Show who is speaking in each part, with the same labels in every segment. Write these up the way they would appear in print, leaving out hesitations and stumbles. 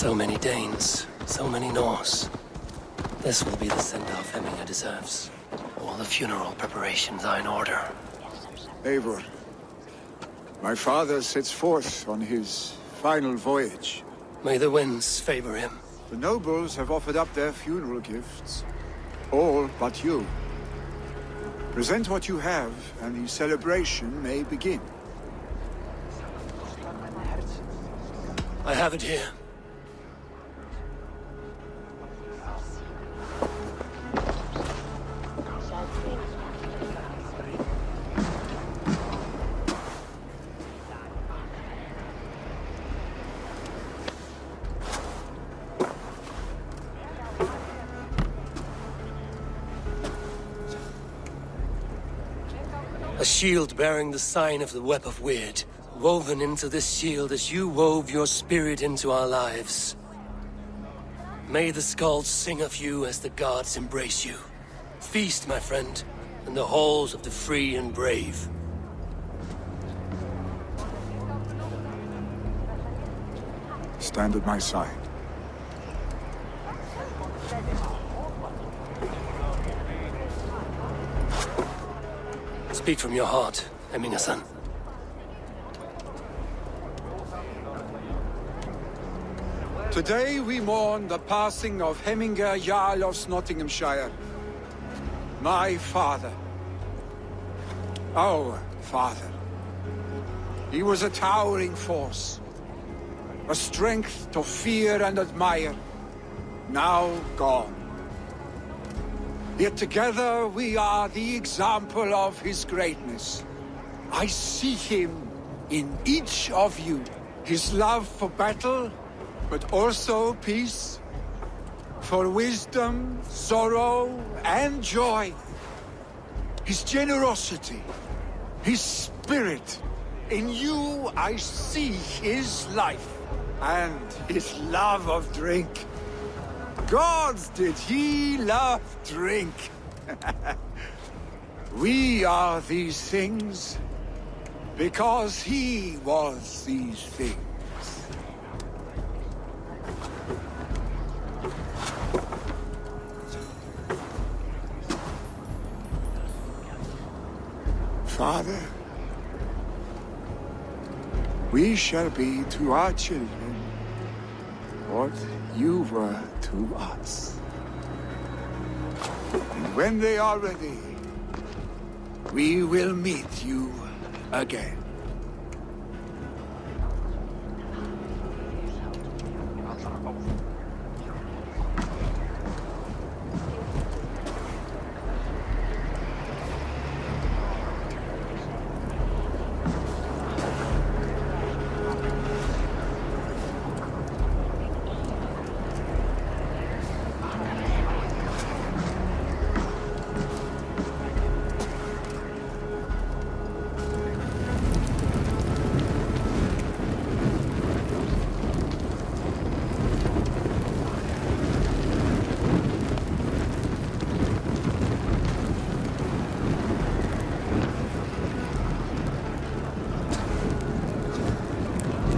Speaker 1: So many Danes, so many Norse. This will be the send-off Hemminger deserves. All the funeral preparations are in order.
Speaker 2: Eivor, my father sets forth on his final voyage.
Speaker 1: May the winds favor him.
Speaker 2: The nobles have offered up their funeral gifts. All but you. Present what you have, and the celebration may begin.
Speaker 1: I have it here. A shield bearing the sign of the Web of Weird, woven into this shield as you wove your spirit into our lives. May the skalds sing of you as the gods embrace you. Feast, my friend, in the halls of the free and brave.
Speaker 2: Stand at my side.
Speaker 1: Speak from your heart, Hemminger-son.
Speaker 2: Today we mourn the passing of Hemminger Jarl of Nottinghamshire. My father. Our father. He was a towering force. A strength to fear and admire. Now gone. Yet together we are the example of his greatness. I see him in each of you. His love for battle, but also peace. For wisdom, sorrow, and joy. His generosity, his spirit. In you I see his life, and his love of drink. Gods, did he love drink! We are these things because he was these things. Father, we shall be to our children what you were to us. And when they are ready, we will meet you again.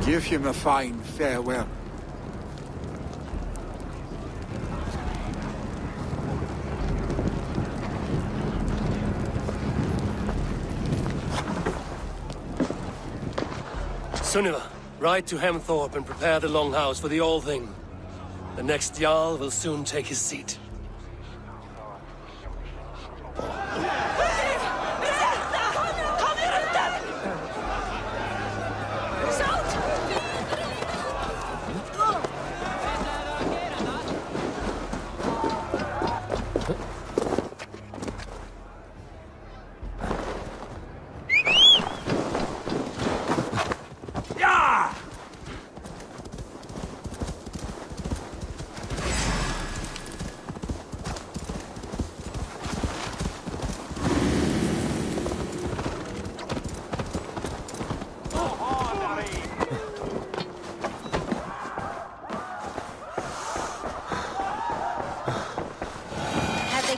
Speaker 2: Give him a fine farewell.
Speaker 1: Sunniva, ride to Hemthorpe and prepare the Longhouse for the All-Thing. The next Jarl will soon take his seat.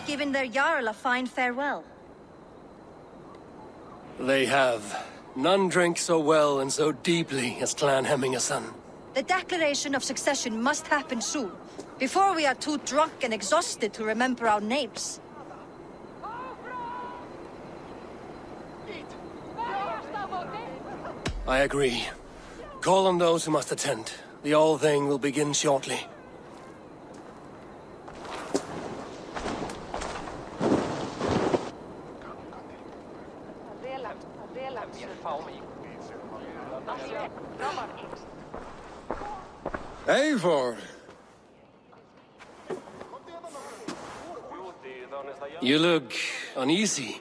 Speaker 3: Given their Jarl a fine farewell.
Speaker 1: They have. None drank so well and so deeply as Clan Hemminger-son.
Speaker 3: The declaration of succession must happen soon, before we are too drunk and exhausted to remember our names.
Speaker 1: I agree. Call on those who must attend. The whole thing will begin shortly.
Speaker 2: Eivor!
Speaker 1: You look uneasy.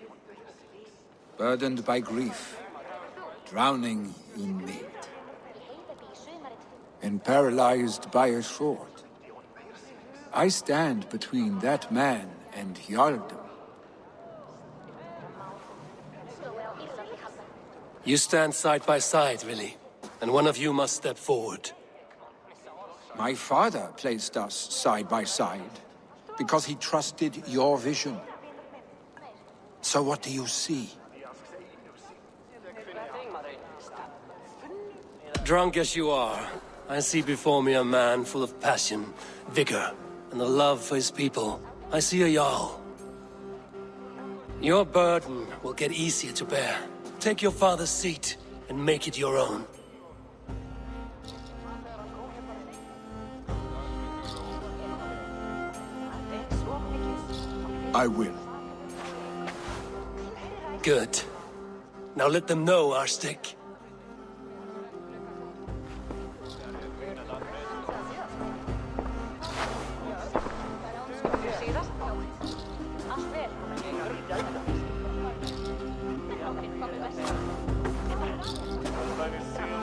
Speaker 2: Burdened by grief, drowning in mead, and paralyzed by a sword. I stand between that man and Jarldom.
Speaker 1: You stand side by side, really, and one of you must step forward.
Speaker 2: My father placed us side by side because he trusted your vision. So what do you see?
Speaker 1: Drunk as you are, I see before me a man full of passion, vigor, and a love for his people. I see a Jarl. Your burden will get easier to bear. Take your father's seat and make it your own.
Speaker 2: I will.
Speaker 1: Good. Now let them know our stick.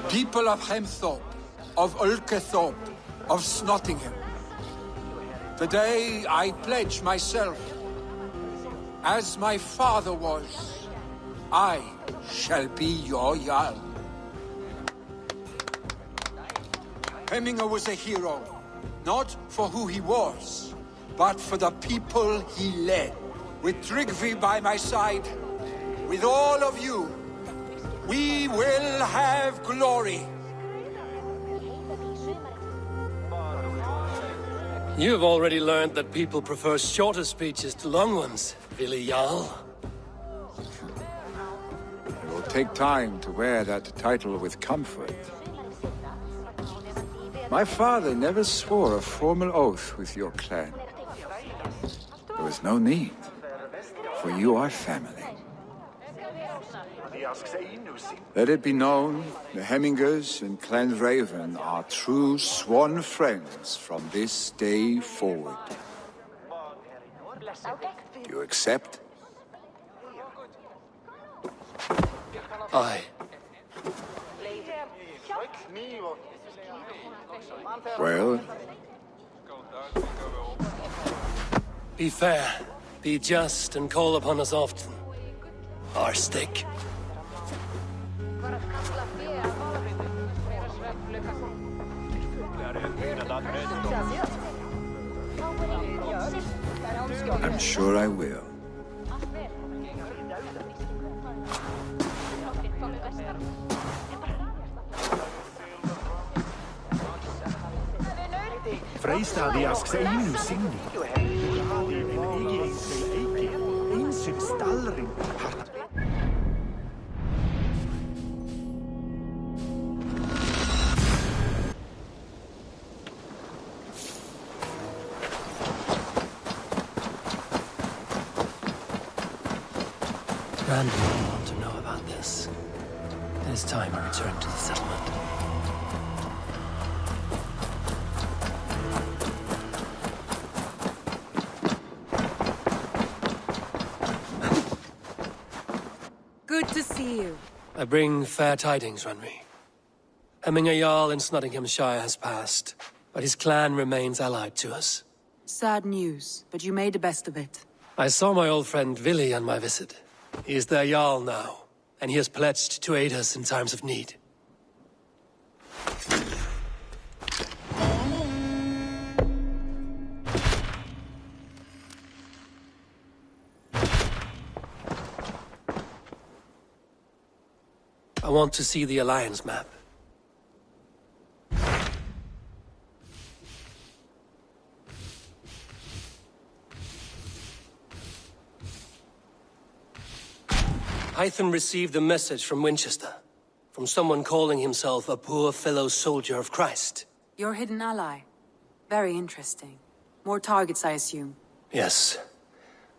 Speaker 2: People of Hemthorpe, of Ulkethorpe, of Snottingham. Today I pledge myself. As my father was, I shall be your Jarl. Hemminger was a hero, not for who he was, but for the people he led. With Tryggvi by my side, with all of you, we will have glory.
Speaker 1: You've already learned that people prefer shorter speeches to long ones, Billy Jarl.
Speaker 2: It will take time to wear that title with comfort. My father never swore a formal oath with your clan. There was no need, for you are family. Let it be known, the Hemmingers and Clan Raven are true sworn friends from this day forward. You accept?
Speaker 1: Aye.
Speaker 2: Well,
Speaker 1: Be fair, be just, and call upon us often. Our stick.
Speaker 2: I'm sure I will.
Speaker 4: Freistadi asks Einu Signi. Einsyn Stalring.
Speaker 1: Randy will want to know about this. It is time I return to the settlement.
Speaker 5: Good to see you.
Speaker 1: I bring fair tidings, Ranry. Hemminger Jarl in Snottinghamshire has passed, but his clan remains allied to us.
Speaker 5: Sad news, but you made the best of it.
Speaker 1: I saw my old friend Willi on my visit. He is their Jarl now, and he has pledged to aid us in times of need. I want to see the Alliance map. Hytham received a message from Winchester. From someone calling himself a poor fellow soldier of Christ.
Speaker 5: Your hidden ally. Very interesting. More targets, I assume.
Speaker 1: Yes.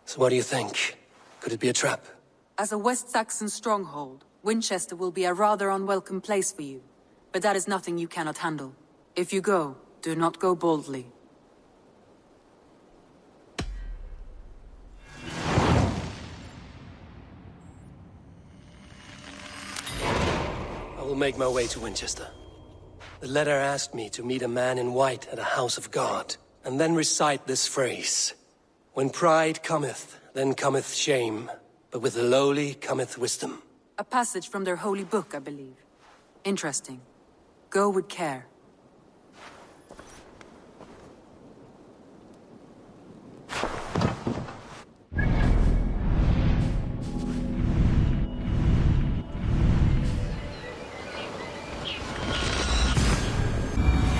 Speaker 1: So what do you think? Could it be a trap?
Speaker 5: As a West Saxon stronghold, Winchester will be a rather unwelcome place for you. But that is nothing you cannot handle. If you go, do not go boldly.
Speaker 1: I will make my way to Winchester. The letter asked me to meet a man in white at a house of God, and then recite this phrase. When pride cometh, then cometh shame, but with the lowly cometh wisdom.
Speaker 5: A passage from their holy book, I believe. Interesting. Go with care.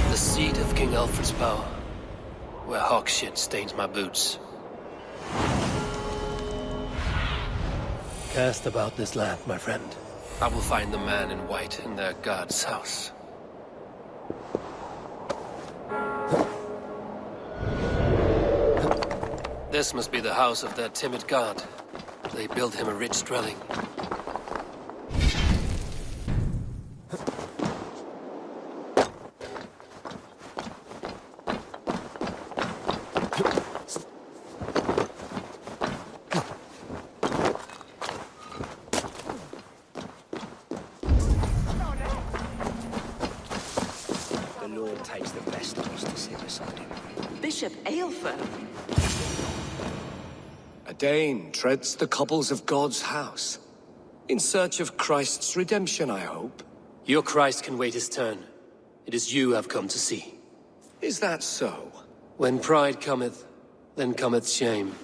Speaker 1: The seat of King Alfred's power, where hawk shit stains my boots. Cast about this land, my friend. I will find the man in white in their god's house. This must be the house of their timid god. They built him a rich dwelling.
Speaker 6: Takes the best of us to sit beside him.
Speaker 7: Bishop Eivor.
Speaker 6: A Dane treads the cobbles of God's house. In search of Christ's redemption, I hope.
Speaker 1: Your Christ can wait his turn. It is you I've come to see.
Speaker 6: Is that so?
Speaker 1: When pride cometh, then cometh shame.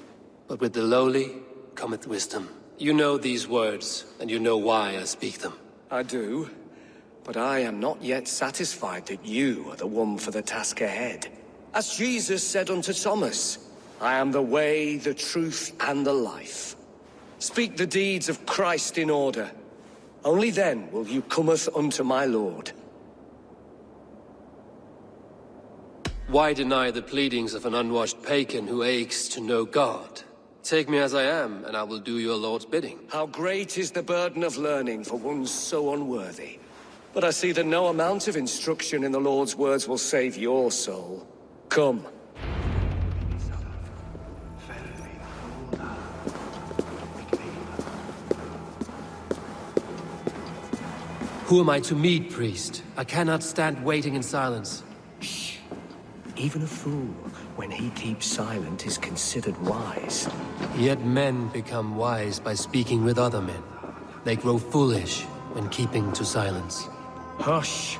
Speaker 1: But with the lowly cometh wisdom. You know these words, and you know why I speak them.
Speaker 6: I do. But I am not yet satisfied that you are the one for the task ahead. As Jesus said unto Thomas, I am the way, the truth, and the life. Speak the deeds of Christ in order. Only then will you cometh unto my Lord.
Speaker 1: Why deny the pleadings of an unwashed pagan who aches to know God? Take me as I am, and I will do your Lord's bidding.
Speaker 6: How great is the burden of learning for one so unworthy. But I see that no amount of instruction in the Lord's words will save your soul. Come.
Speaker 1: Who am I to meet, priest? I cannot stand waiting in silence.
Speaker 6: Shh. Even a fool, when he keeps silent, is considered wise.
Speaker 1: Yet men become wise by speaking with other men. They grow foolish when keeping to silence.
Speaker 6: Hush!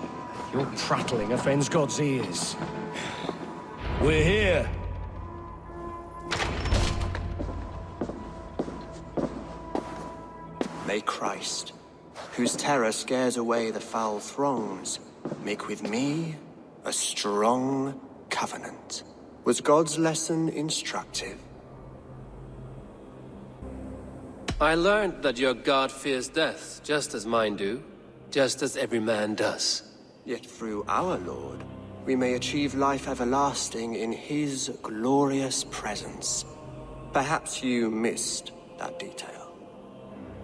Speaker 6: Your prattling offends God's ears. We're here!
Speaker 8: May Christ, whose terror scares away the foul throngs, make with me a strong covenant. Was God's lesson instructive?
Speaker 1: I learned that your God fears death, just as mine do. Just as every man does.
Speaker 8: Yet through our Lord, we may achieve life everlasting in his glorious presence. Perhaps you missed that detail.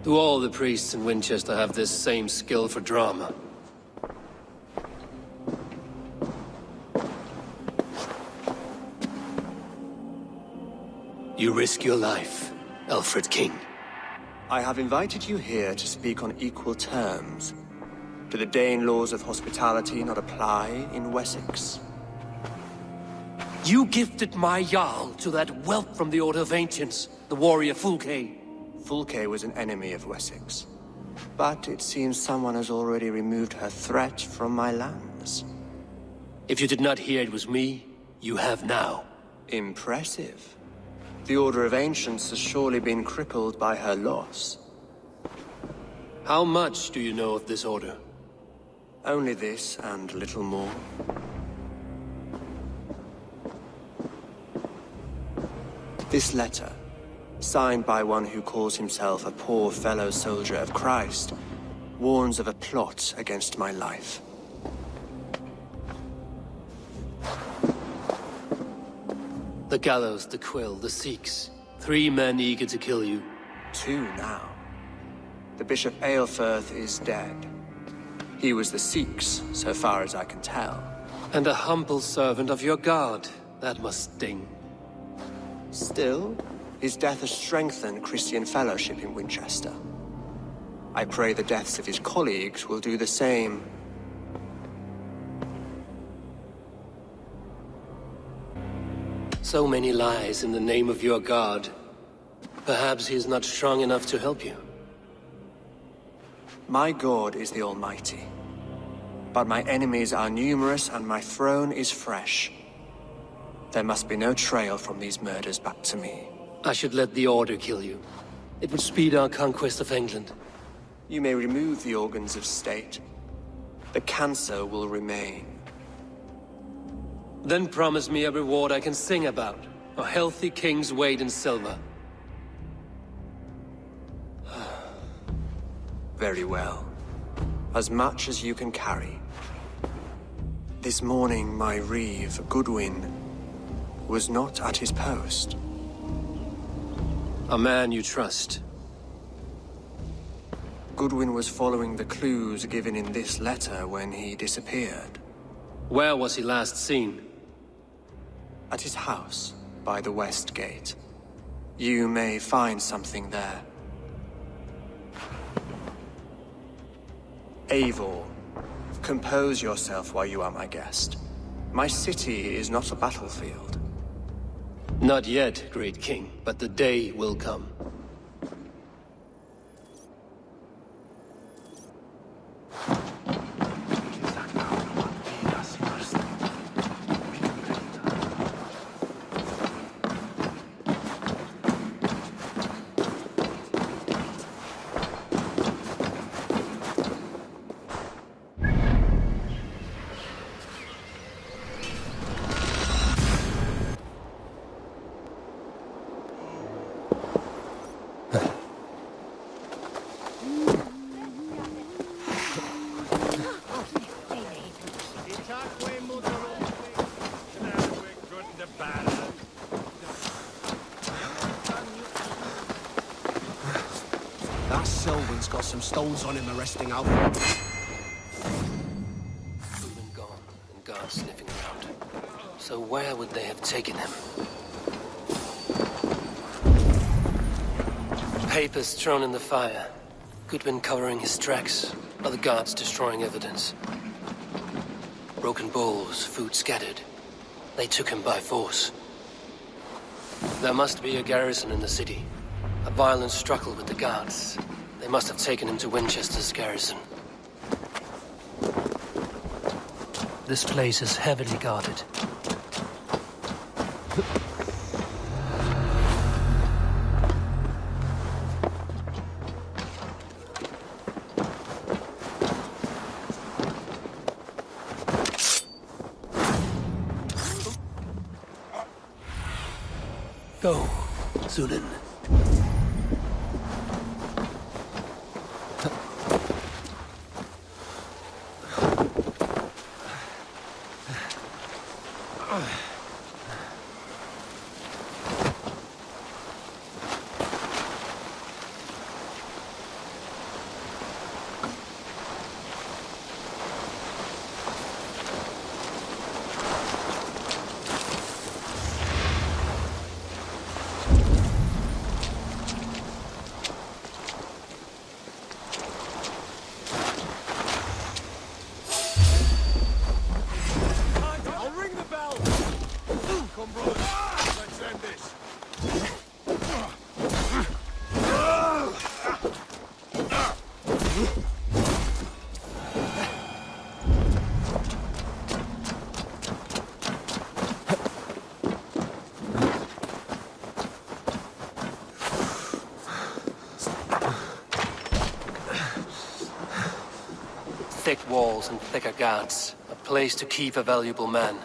Speaker 1: Do all the priests in Winchester have this same skill for drama? You risk your life, Alfred King.
Speaker 8: I have invited you here to speak on equal terms. Do the Dane laws of hospitality not apply in Wessex?
Speaker 1: You gifted my Jarl to that whelp from the Order of Ancients, the warrior Fulke.
Speaker 8: Fulke was an enemy of Wessex. But it seems someone has already removed her threat from my lands.
Speaker 1: If you did not hear it was me, you have now.
Speaker 8: Impressive. The Order of Ancients has surely been crippled by her loss.
Speaker 1: How much do you know of this order?
Speaker 8: Only this and little more. This letter, signed by one who calls himself a poor fellow soldier of Christ, warns of a plot against my life.
Speaker 1: The gallows, the quill, the Sikhs. 3 men eager to kill you.
Speaker 8: 2 now. The Bishop Eilfirth is dead. He was the Sikhs, so far as I can tell.
Speaker 1: And a humble servant of your god. That must sting.
Speaker 8: Still, his death has strengthened Christian fellowship in Winchester. I pray the deaths of his colleagues will do the same.
Speaker 1: So many lies in the name of your god. Perhaps he's not strong enough to help you.
Speaker 8: My God is the Almighty. But my enemies are numerous and my throne is fresh. There must be no trail from these murders back to me.
Speaker 1: I should let the Order kill you. It would speed our conquest of England.
Speaker 8: You may remove the organs of state. The cancer will remain.
Speaker 1: Then promise me a reward I can sing about. A healthy king's weight in silver.
Speaker 8: Very well. As much as you can carry. This morning, my reeve, Goodwin, was not at his post.
Speaker 1: A man you trust.
Speaker 8: Goodwin was following the clues given in this letter when he disappeared.
Speaker 1: Where was he last seen?
Speaker 8: At his house, by the west gate. You may find something there. Eivor, compose yourself while you are my guest. My city is not a battlefield.
Speaker 1: Not yet, great king, but the day will come.
Speaker 7: That Selwyn's got some stones on him arresting Alfred.
Speaker 1: Been gone, and guards sniffing around. So where would they have taken him? Papers thrown in the fire. Goodwin covering his tracks. Other guards destroying evidence. Broken bowls, food scattered. They took him by force. There must be a garrison in the city. A violent struggle with the guards. They must have taken him to Winchester's garrison. This place is heavily guarded. Go, Zulin. Thick walls and thicker guards. A place to keep a valuable man.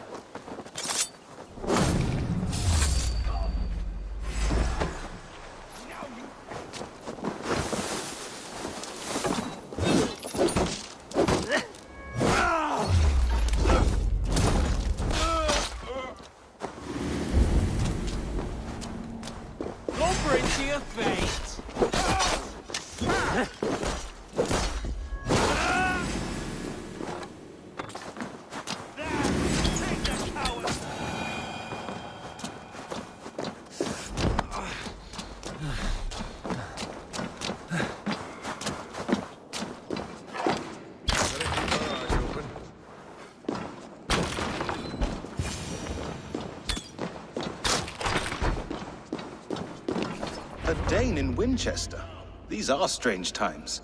Speaker 9: A Dane in Winchester. These are strange times.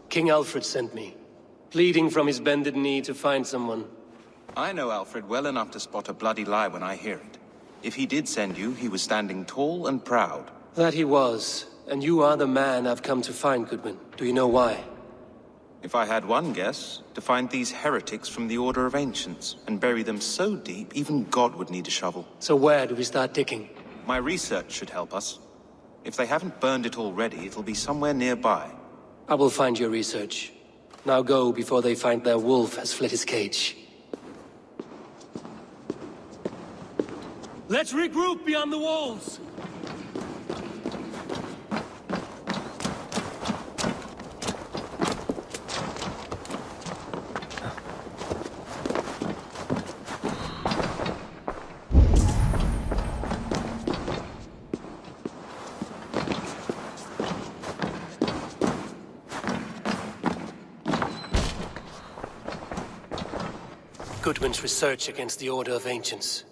Speaker 1: King Alfred sent me, pleading from his bended knee to find someone.
Speaker 9: I know Alfred well enough to spot a bloody lie when I hear it. If he did send you, he was standing tall and proud.
Speaker 1: That he was, and you are the man I've come to find, Goodwin. Do you know why?
Speaker 9: If I had one guess, to find these heretics from the Order of Ancients, and bury them so deep, even God would need a shovel.
Speaker 1: So where do we start digging?
Speaker 9: My research should help us. If they haven't burned it already, it'll be somewhere nearby.
Speaker 1: I will find your research. Now go before they find their wolf has fled his cage. Let's regroup beyond the walls! Goodwin's research against the Order of Ancients.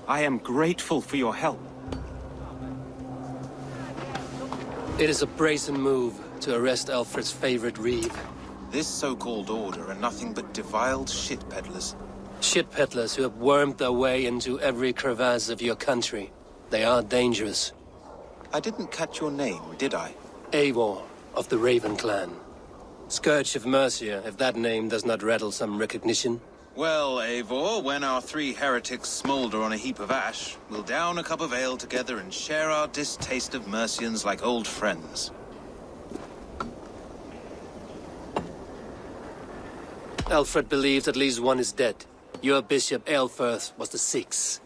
Speaker 9: I am grateful for your help.
Speaker 1: It is a brazen move to arrest Alfred's favorite reeve.
Speaker 9: This so-called order are nothing but deviled shit peddlers.
Speaker 1: Shit peddlers who have wormed their way into every crevasse of your country. They are dangerous.
Speaker 9: I didn't catch your name, did I?
Speaker 1: Eivor, of the Raven clan. Scourge of Mercia, if that name does not rattle some recognition.
Speaker 9: Well, Eivor, when our three heretics smolder on a heap of ash, we'll down a cup of ale together and share our distaste of Mercians like old friends.
Speaker 1: Alfred believes at least one is dead. Your bishop, Aelfirth, was the sixth.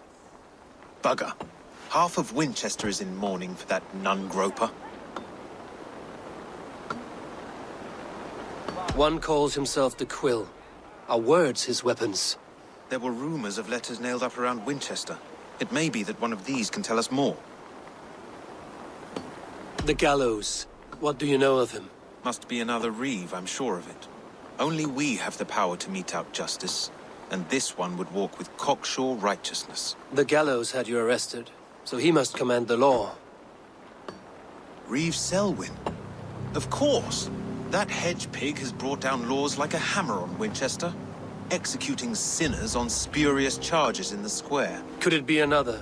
Speaker 9: Bugger. Half of Winchester is in mourning for that nun-groper.
Speaker 1: One calls himself the Quill. Are words his weapons?
Speaker 9: There were rumors of letters nailed up around Winchester. It may be that one of these can tell us more.
Speaker 1: The gallows. What do you know of him?
Speaker 9: Must be another reeve, I'm sure of it. Only we have the power to mete out justice, and this one would walk with cocksure righteousness.
Speaker 1: The gallows had you arrested, so he must command the law.
Speaker 9: Reeve Selwyn? Of course! That hedge pig has brought down laws like a hammer on Winchester, executing sinners on spurious charges in the square.
Speaker 1: Could it be another?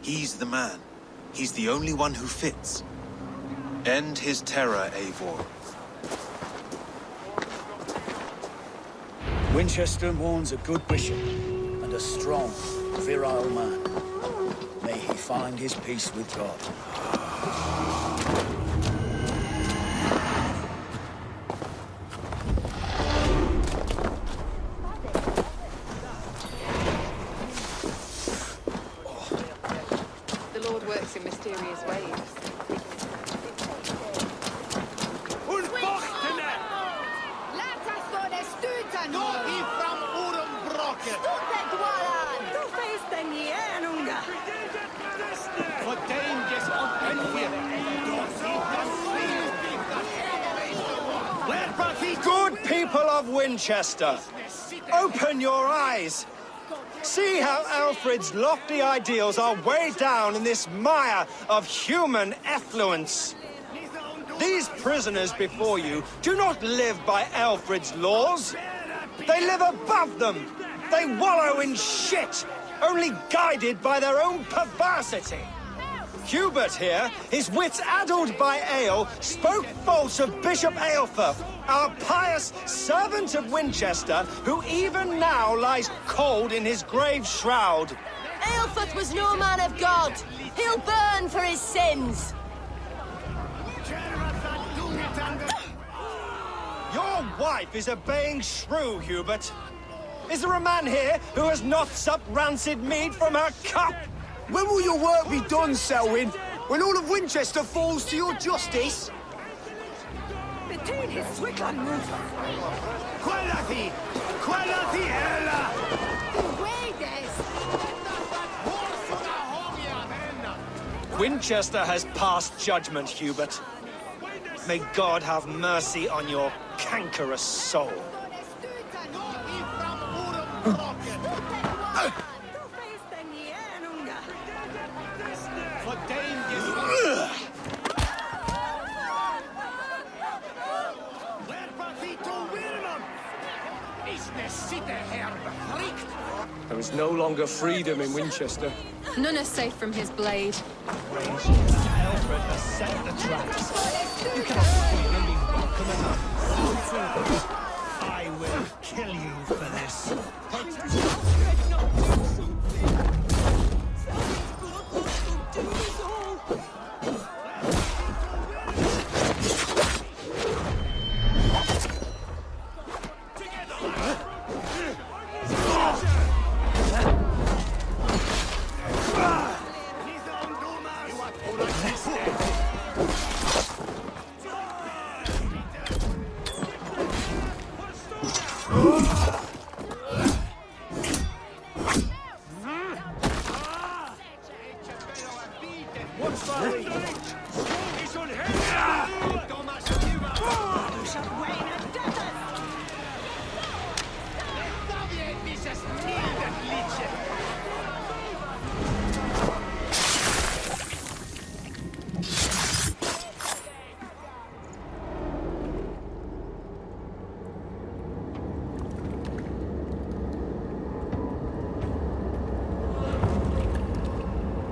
Speaker 9: He's the man. He's the only one who fits. End his terror, Eivor.
Speaker 10: Winchester mourns a good bishop and a strong, virile man. May he find his peace with God.
Speaker 11: The Lord works in mysterious ways.
Speaker 12: Good people of Winchester, open your eyes. See how Alfred's lofty ideals are weighed down in this mire of human effluence. These prisoners before you do not live by Alfred's laws. They live above them. They wallow in shit, only guided by their own perversity. Hubert here, his wits addled by ale, spoke false of Bishop Aelfir, our pious servant of Winchester, who even now lies cold in his grave shroud.
Speaker 11: Aelfir was no man of God. He'll burn for his sins.
Speaker 12: Your wife is a baying shrew, Hubert. Is there a man here who has not supped rancid mead from her cup?
Speaker 7: When will your work be done, Selwyn? When all of Winchester falls to your justice?
Speaker 12: Winchester has passed judgment, Hubert. May God have mercy on your cankerous soul.
Speaker 6: There is no longer freedom in Winchester.
Speaker 13: None are safe from his blade.
Speaker 12: Alfred has set the traps. You cannot feel and be welcome enough. I will kill you for this.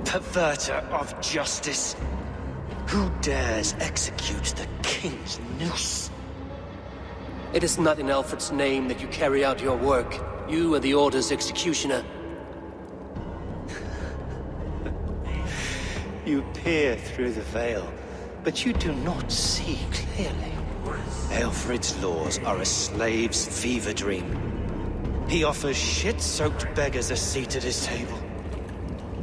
Speaker 10: Perverter of justice. Who dares execute the king's noose?
Speaker 1: It is not in Alfred's name that you carry out your work. You are the Order's executioner.
Speaker 10: You peer through the veil, but you do not see clearly. Aelfred's laws are a slave's fever dream. He offers shit-soaked beggars a seat at his table,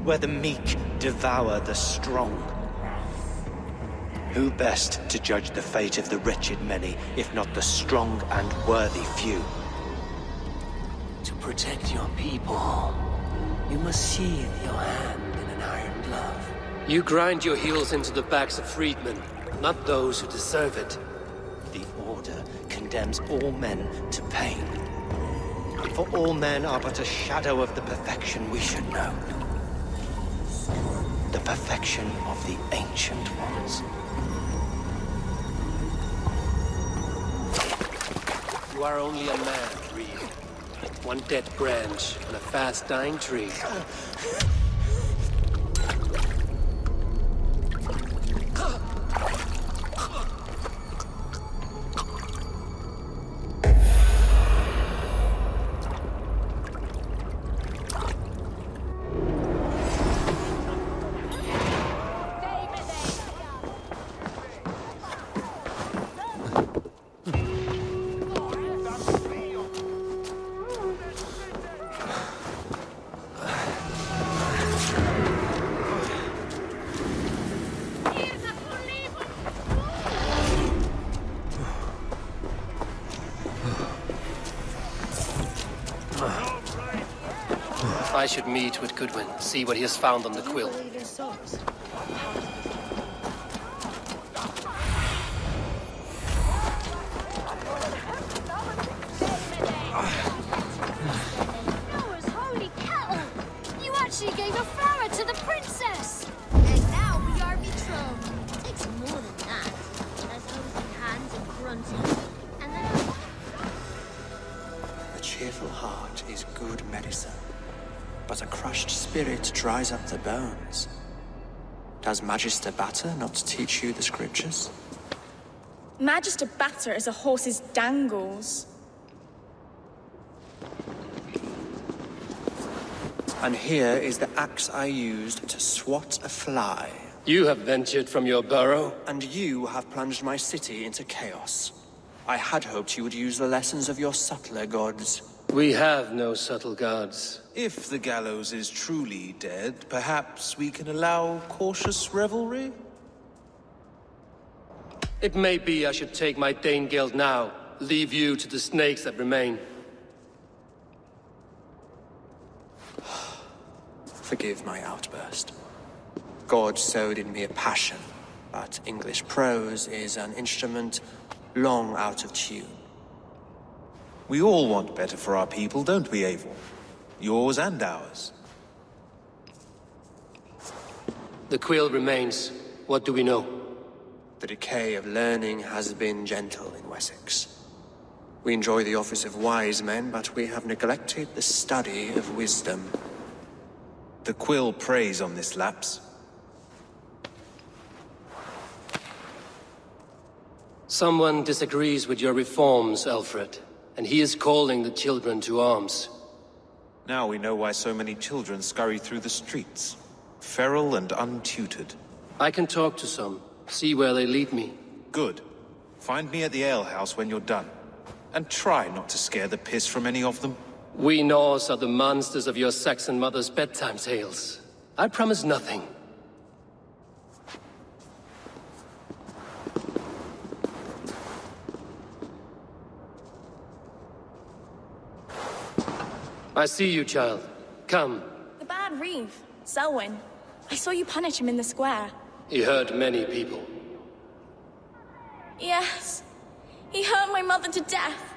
Speaker 10: where the meek devour the strong. Who best to judge the fate of the wretched many, if not the strong and worthy few?
Speaker 1: To protect your people, you must sheathe your hand in an iron glove. You grind your heels into the backs of freedmen, not those who deserve it.
Speaker 10: The Order condemns all men to pain. For all men are but a shadow of the perfection we should know. The perfection of the Ancient Ones.
Speaker 1: You are only a man, Reed. One dead branch on a fast-dying tree. I should meet with Goodwin, see what he has found on the quill.
Speaker 14: Noah's holy cattle! You actually gave a flower to the princess! And now we are betrothed. It takes more than that. There's holding hands and grunting. And then...
Speaker 8: A cheerful heart is good medicine, but a crushed spirit dries up the bones. Does Magister Batter not teach you the scriptures?
Speaker 15: Magister Batter is a horse's dangles.
Speaker 8: And here is the axe I used to swat a fly.
Speaker 1: You have ventured from your burrow.
Speaker 8: And you have plunged my city into chaos. I had hoped you would use the lessons of your subtler gods.
Speaker 1: We have no subtle gods.
Speaker 9: If the gallows is truly dead, perhaps we can allow cautious revelry?
Speaker 1: It may be I should take my Dane guild now, leave you to the snakes that remain.
Speaker 8: Forgive my outburst. God sowed in me a passion, but English prose is an instrument long out of tune.
Speaker 9: We all want better for our people, don't we, Eivor? Yours and ours.
Speaker 1: The quill remains. What do we know?
Speaker 8: The decay of learning has been gentle in Wessex. We enjoy the office of wise men, but we have neglected the study of wisdom.
Speaker 9: The quill preys on this lapse.
Speaker 1: Someone disagrees with your reforms, Alfred, and he is calling the children to arms.
Speaker 9: Now we know why so many children scurry through the streets, feral and untutored.
Speaker 1: I can talk to some, see where they lead me.
Speaker 9: Good. Find me at the alehouse when you're done. And try not to scare the piss from any of them.
Speaker 1: We Norse are the monsters of your Saxon mother's bedtime tales. I promise nothing. I see you, child. Come.
Speaker 15: The bad reeve, Selwyn. I saw you punish him in the square.
Speaker 1: He hurt many people.
Speaker 15: Yes. He hurt my mother to death.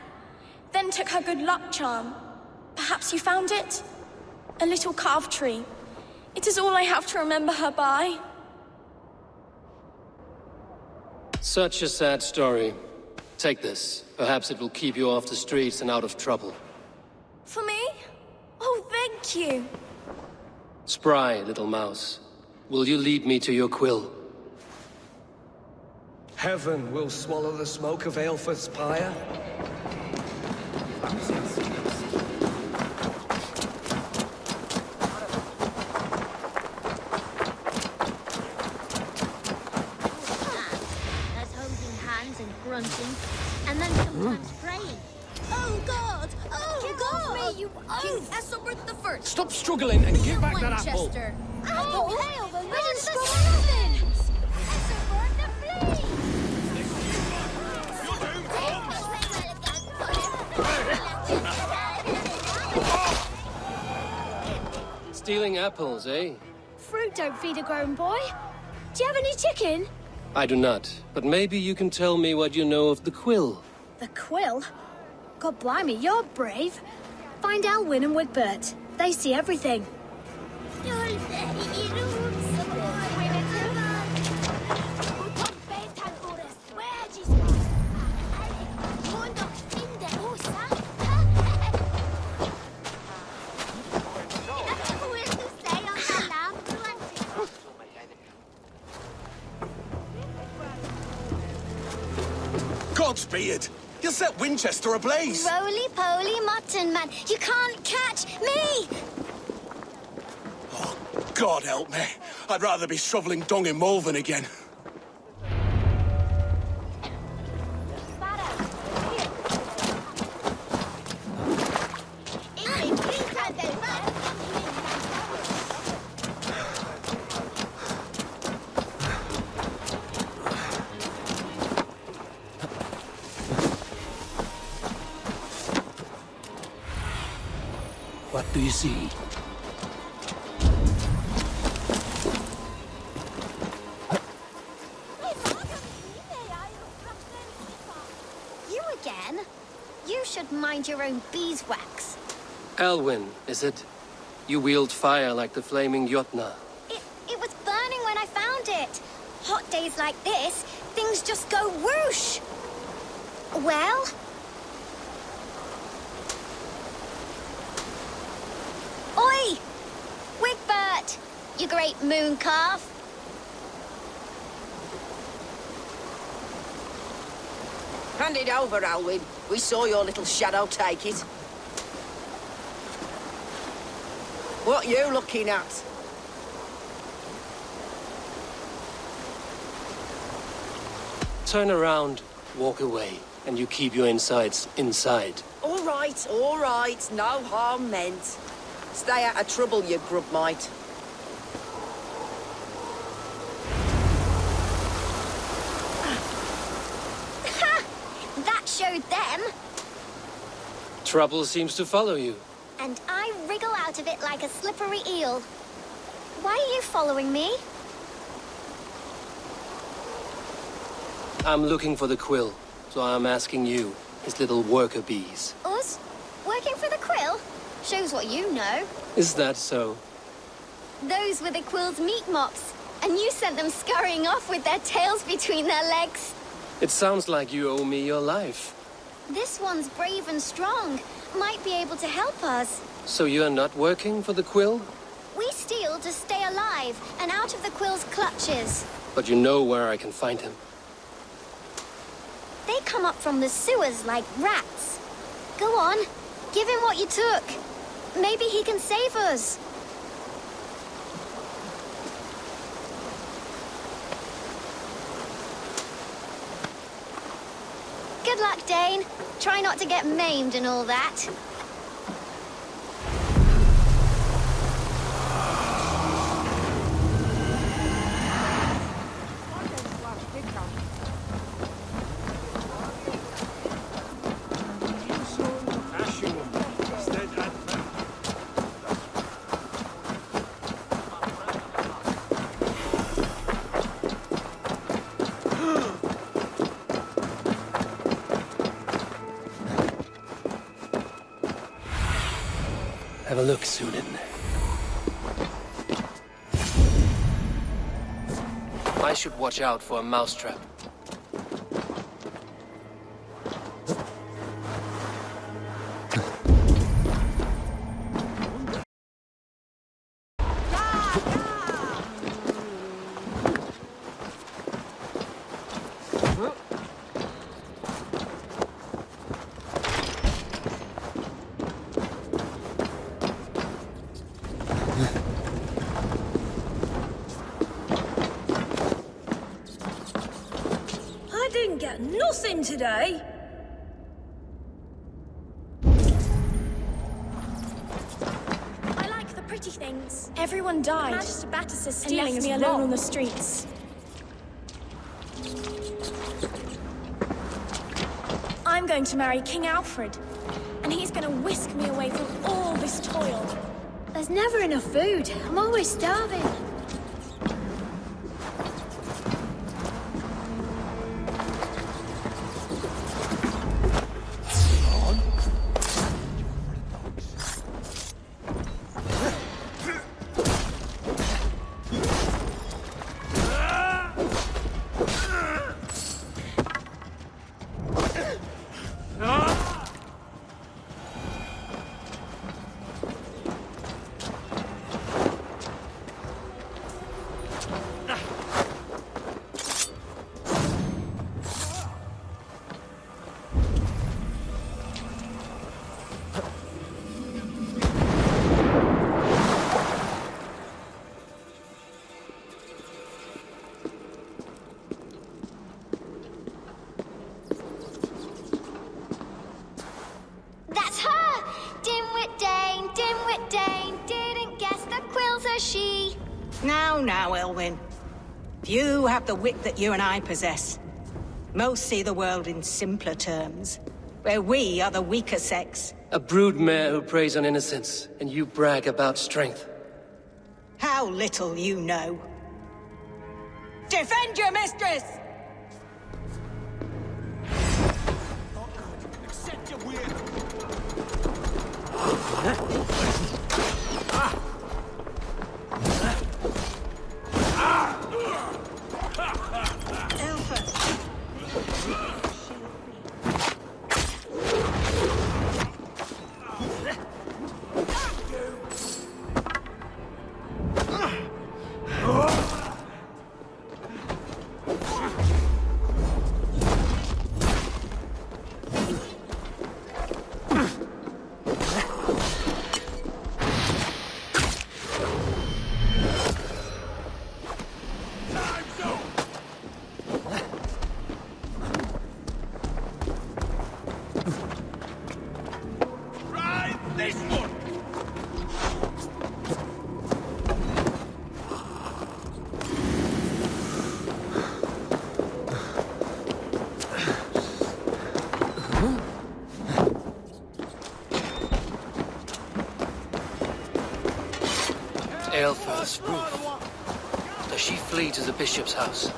Speaker 15: Then took her good luck charm. Perhaps you found it? A little carved tree. It is all I have to remember her by.
Speaker 1: Such a sad story. Take this. Perhaps it will keep you off the streets and out of trouble.
Speaker 15: For me? Oh, thank you.
Speaker 1: Spry, little mouse. Will you lead me to your quill?
Speaker 6: Heaven will swallow the smoke of Aelfred's pyre.
Speaker 14: There's holding hands and grunting, and then sometimes praying. Oh God! Oh God! Me, you King Ethelbert the First.
Speaker 6: Stop struggling and give back that apple.
Speaker 14: Winchester. Oh, hail the Lord Scotsman! Ethelbert the Flea!
Speaker 1: Stealing apples, eh?
Speaker 14: Fruit don't feed a grown boy. Do you have any chicken?
Speaker 1: I do not, but maybe you can tell me what you know of the quill.
Speaker 14: The quill? God blimey, you're brave. Find Elwyn and Wigbert. They see everything.
Speaker 7: Godspeed! You'll set Winchester ablaze!
Speaker 14: Roly-poly mutton man, you can't catch me!
Speaker 7: Oh, God help me. I'd rather be shoveling dung in Malvern again.
Speaker 1: What do you see?
Speaker 14: You again? You should mind your own beeswax.
Speaker 1: Elwyn, is it? You wield fire like the flaming Jotna.
Speaker 14: It was burning when I found it. Hot days like this, things just go whoosh. Well? Oi! Wigbert, you great moon calf.
Speaker 11: Hand it over, Alwyn. We saw your little shadow take it. What you looking at?
Speaker 1: Turn around, walk away, and you keep your insides inside.
Speaker 11: All right. No harm meant. Stay out of trouble, you grub mite.
Speaker 14: That showed them.
Speaker 1: Trouble seems to follow you.
Speaker 14: And I wriggle out of it like a slippery eel. Why are you following me?
Speaker 1: I'm looking for the quill, so I'm asking you, his little worker bees.
Speaker 14: Us? Working for the quill? Shows what you know.
Speaker 1: Is that so?
Speaker 14: Those were the quill's meat mops, and you sent them scurrying off with their tails between their legs.
Speaker 1: It sounds like you owe me your life.
Speaker 14: This one's brave and strong. Might be able to help us.
Speaker 1: So you're not working for the quill?
Speaker 14: We steal to stay alive and out of the quill's clutches.
Speaker 1: But you know where I can find him.
Speaker 14: They come up from the sewers like rats. Go on, give him what you took. Maybe he can save us. Good luck, Dane. Try not to get maimed and all that.
Speaker 1: Have a look, Sunan. I should watch out for a mousetrap.
Speaker 15: Get nothing today. I like the pretty things. Everyone died. Magister Battus is stealing me alone on the streets. I'm going to marry King Alfred, and he's going to whisk me away from all this toil.
Speaker 14: There's never enough food. I'm always starving.
Speaker 16: Now, Elwyn. Few have the wit that you and I possess. Most see the world in simpler terms, where we are the weaker sex.
Speaker 1: A broodmare who preys on innocence, and you brag about strength.
Speaker 16: How little you know. Defend your mistress!
Speaker 12: Accept your weird.
Speaker 1: she flee to the bishop's house.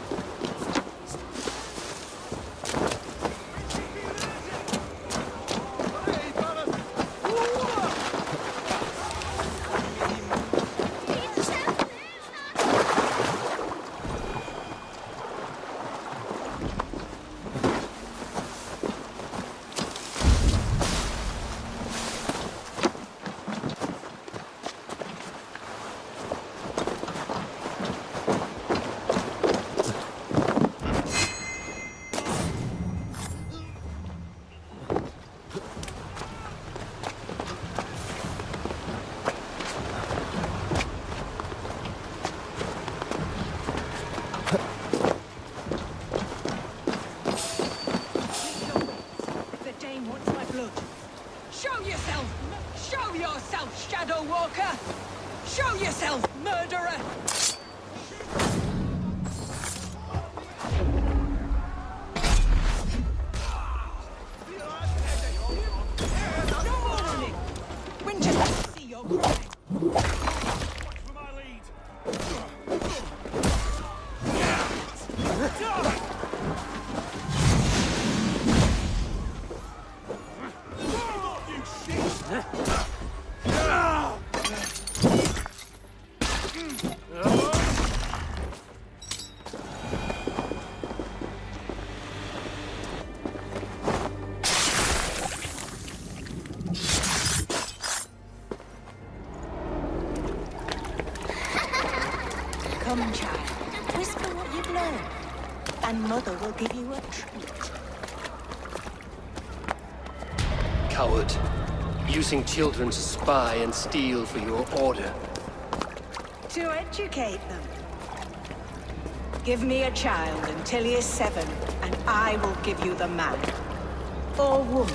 Speaker 16: Come, child. Whisper what you've learned, and Mother will give you a treat.
Speaker 1: Coward. Using children to spy and steal for your order.
Speaker 16: To educate them. Give me a child until he is 7, and I will give you the man. Or woman.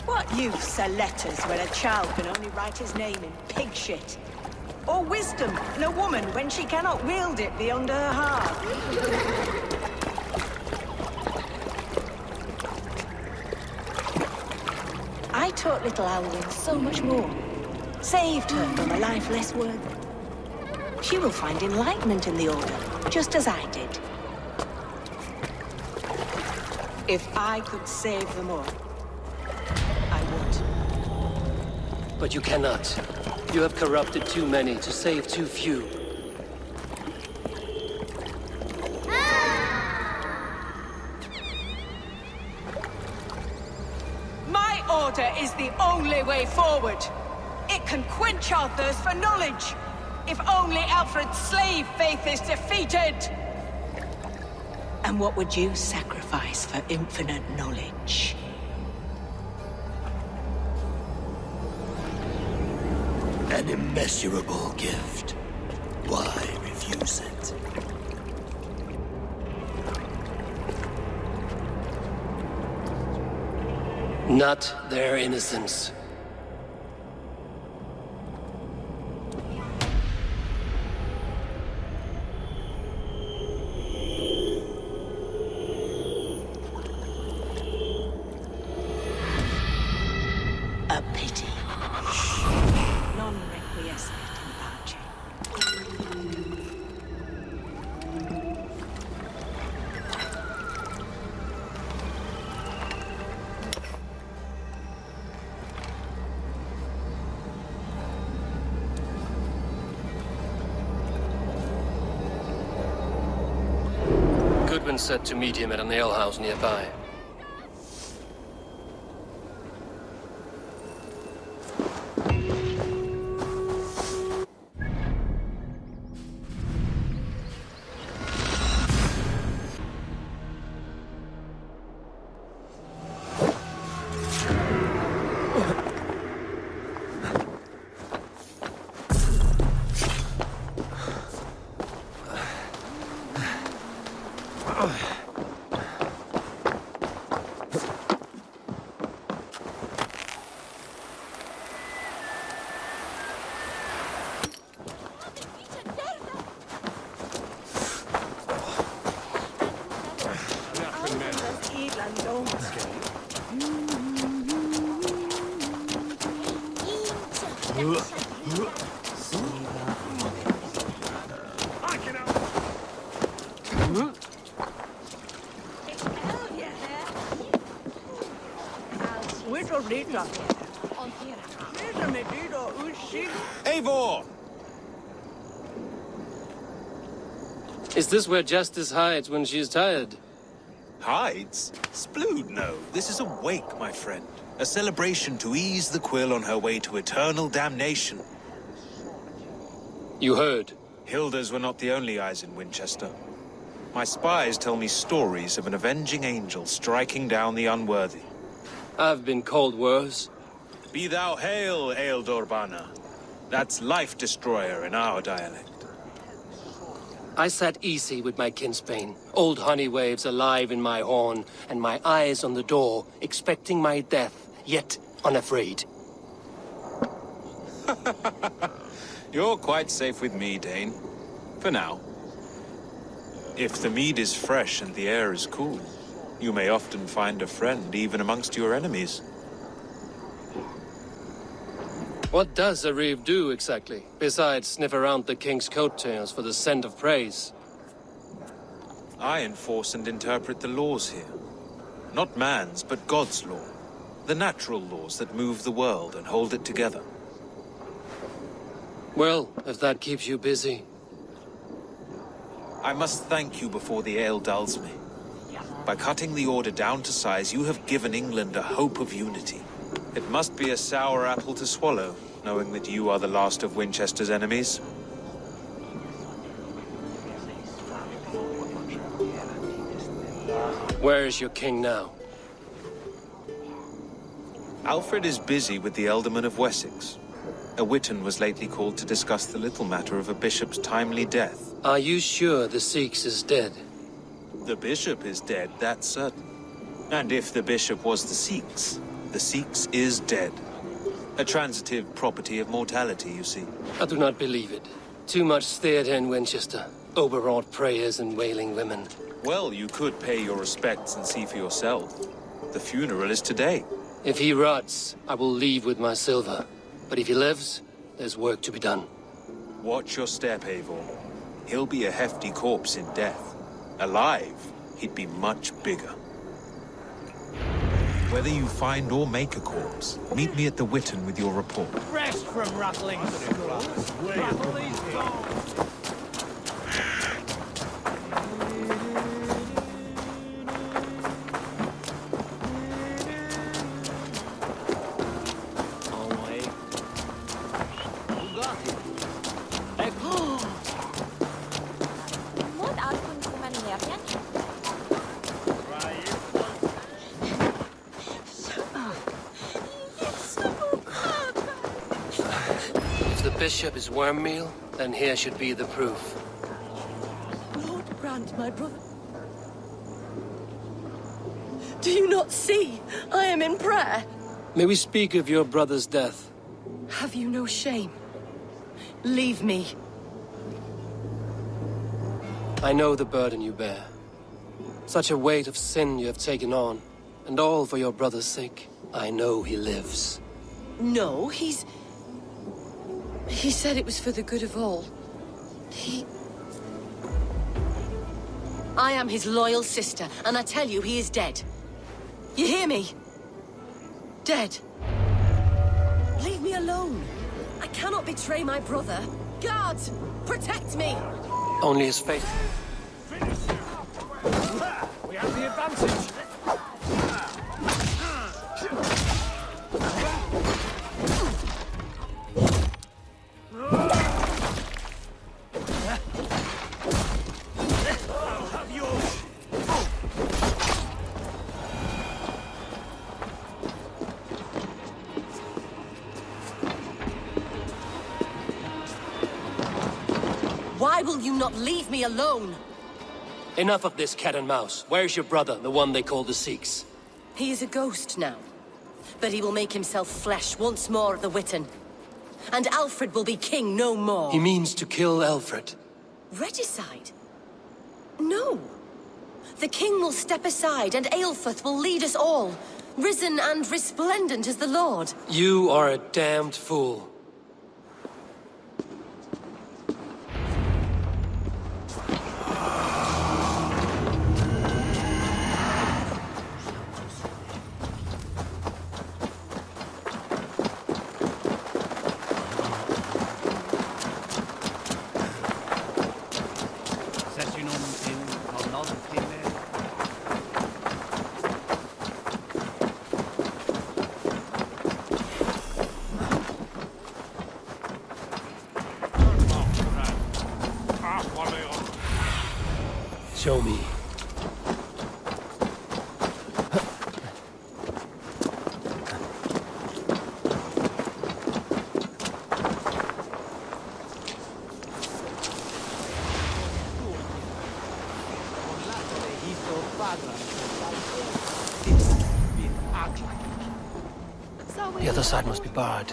Speaker 16: What use are letters when a child can only write his name in pig shit? Or wisdom in a woman when she cannot wield it beyond her heart? I taught little Alwyn so much more. Saved her from a life less worthy. She will find enlightenment in the Order, just as I did. If I could save them all, I would.
Speaker 1: But you cannot. You have corrupted too many to save too few.
Speaker 16: My order is the only way forward. It can quench our thirst for knowledge. If only Alfred's slave faith is defeated. And what would you sacrifice for infinite knowledge?
Speaker 1: An immeasurable gift. Why refuse it? Not their innocence.
Speaker 16: A pity. Non requiescat in pace.
Speaker 1: Goodwin said to meet him at an alehouse nearby.
Speaker 9: Eivor!
Speaker 1: Is this where Justice hides when she's tired?
Speaker 9: Hides? Splood, no. This is a wake, my friend. A celebration to ease the quill on her way to eternal damnation.
Speaker 1: You heard.
Speaker 9: Hilda's were not the only eyes in Winchester. My spies tell me stories of an avenging angel striking down the unworthy.
Speaker 1: I've been called worse.
Speaker 9: Be thou hail, Eildor Bana. That's Life Destroyer in our dialect.
Speaker 1: I sat easy with my kinsbane, old honey waves alive in my horn, and my eyes on the door, expecting my death, yet unafraid.
Speaker 9: You're quite safe with me, Dane. For now. If the mead is fresh and the air is cool, you may often find a friend even amongst your enemies.
Speaker 1: What does a reeve do, exactly, besides sniff around the king's coattails for the scent of praise?
Speaker 9: I enforce and interpret the laws here. Not man's, but God's law. The natural laws that move the world and hold it together.
Speaker 1: Well, if that keeps you busy.
Speaker 9: I must thank you before the ale dulls me. By cutting the order down to size, you have given England a hope of unity. It must be a sour apple to swallow, knowing that you are the last of Winchester's enemies.
Speaker 1: Where is your king now?
Speaker 9: Alfred is busy with the Ealdorman of Wessex. A witan was lately called to discuss the little matter of a bishop's timely death.
Speaker 1: Are you sure the Sikhs is dead?
Speaker 9: The bishop is dead, that's certain. And if the bishop was the Sikhs is dead. A transitive property of mortality, you see.
Speaker 1: I do not believe it. Too much theatre in Winchester. Overwrought prayers and wailing women.
Speaker 9: Well, you could pay your respects and see for yourself. The funeral is today.
Speaker 1: If he rots, I will leave with my silver. But if he lives, there's work to be done.
Speaker 9: Watch your step, Eivor. He'll be a hefty corpse in death. Alive, he'd be much bigger. Whether you find or make a corpse, meet me at the Witan with your report.
Speaker 4: Rest from rattling skulls. Rattle these bones.
Speaker 1: Bishop is worm meal, then here should be the proof.
Speaker 11: Lord Grant, my brother. Do you not see? I am in prayer.
Speaker 1: May we speak of your brother's death?
Speaker 11: Have you no shame? Leave me.
Speaker 1: I know the burden you bear. Such a weight of sin you have taken on, and all for your brother's sake. I know he lives.
Speaker 11: No, He said it was for the good of all. I am his loyal sister, and I tell you, he is dead. You hear me? Dead. Leave me alone. I cannot betray my brother. Guards, protect me!
Speaker 1: Only his fate.
Speaker 4: We have the advantage.
Speaker 11: Why will you not leave me alone?
Speaker 1: Enough of this cat and mouse. Where's your brother, the one they call the Sikhs?
Speaker 11: He is a ghost now. But he will make himself flesh once more at the Witan. And Alfred will be king no more.
Speaker 1: He means to kill Alfred.
Speaker 11: Regicide? No. The king will step aside and Aelfrith will lead us all, risen and resplendent as the Lord.
Speaker 1: You are a damned fool. Show me. The other side must be barred.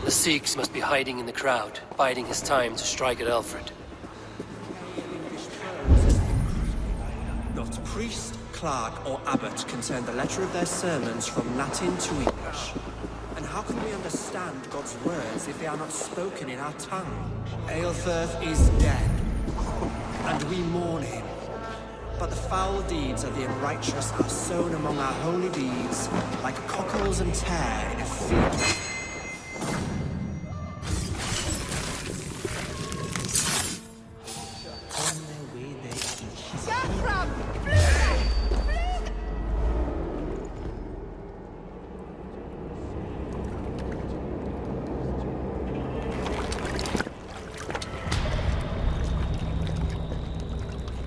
Speaker 1: The Sikhs must be hiding in the crowd, biding his time to strike at Alfred.
Speaker 8: Not priest, clerk, or abbot can turn the letter of their sermons from Latin to English. And how can we understand God's words if they are not spoken in our tongue? Aelfirth is dead, and we mourn him. But the foul deeds of the unrighteous are sown among our holy deeds, like cockles and tare in a field.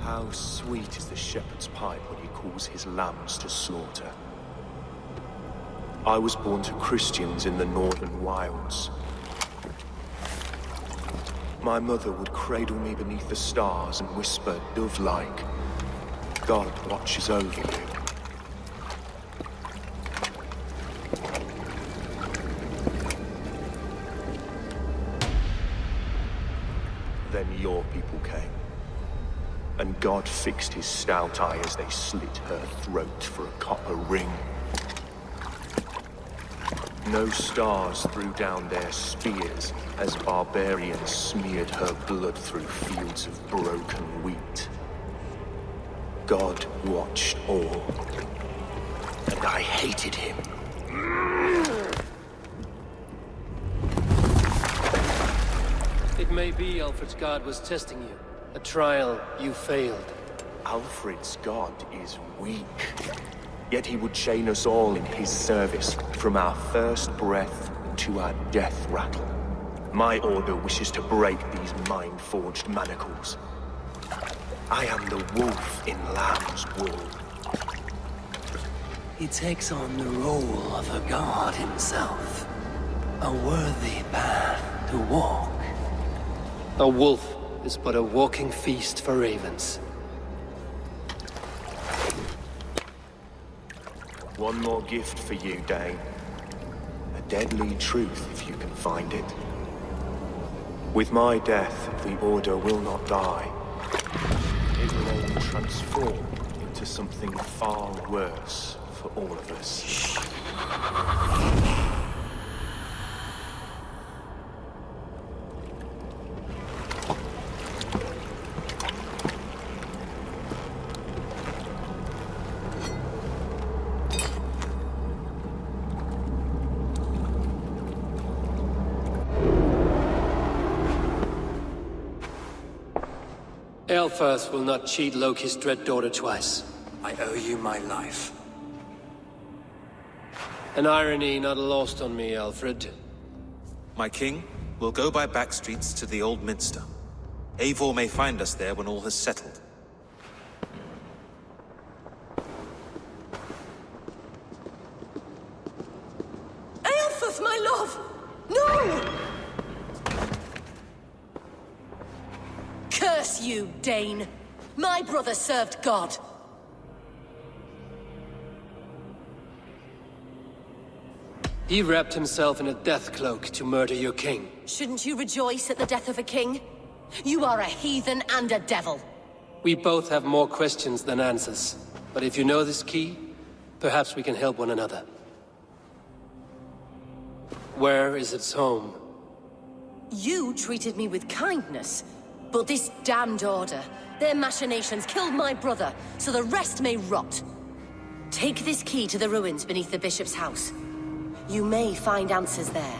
Speaker 17: How sweet is the shepherd's pipe when he calls his lambs to slaughter. I was born to Christians in the northern wilds. My mother would cradle me beneath the stars and whisper, dove-like, God watches over you. Then your people came. And God fixed his stout eye as they slit her throat for a copper ring. No stars threw down their spears as barbarians smeared her blood through fields of broken wheat. God watched all, and I hated him.
Speaker 1: It may be Alfred's God was testing you. A trial you failed.
Speaker 17: Alfred's God is weak. Yet he would chain us all in his service, from our first breath to our death rattle. My order wishes to break these mind-forged manacles. I am the wolf in lamb's wool.
Speaker 1: He takes on the role of a god himself. A worthy path to walk. A wolf is but a walking feast for ravens.
Speaker 17: One more gift for you, Dane. A deadly truth, if you can find it. With my death, the Order will not die. It will only transform into something far worse for all of us.
Speaker 1: Aelfirth will not cheat Loki's dread daughter twice.
Speaker 8: I owe you my life.
Speaker 1: An irony not lost on me, Alfred.
Speaker 9: My king, we'll go by back streets to the Old Minster. Eivor may find us there when all has settled.
Speaker 11: Aelfirth, my love! No! Curse you, Dane! My brother served God.
Speaker 1: He wrapped himself in a death cloak to murder your king.
Speaker 11: Shouldn't you rejoice at the death of a king? You are a heathen and a devil.
Speaker 1: We both have more questions than answers. But if you know this key, perhaps we can help one another. Where is its home?
Speaker 11: You treated me with kindness, but this damned Order, their machinations killed my brother, so the rest may rot. Take this key to the ruins beneath the bishop's house. You may find answers there.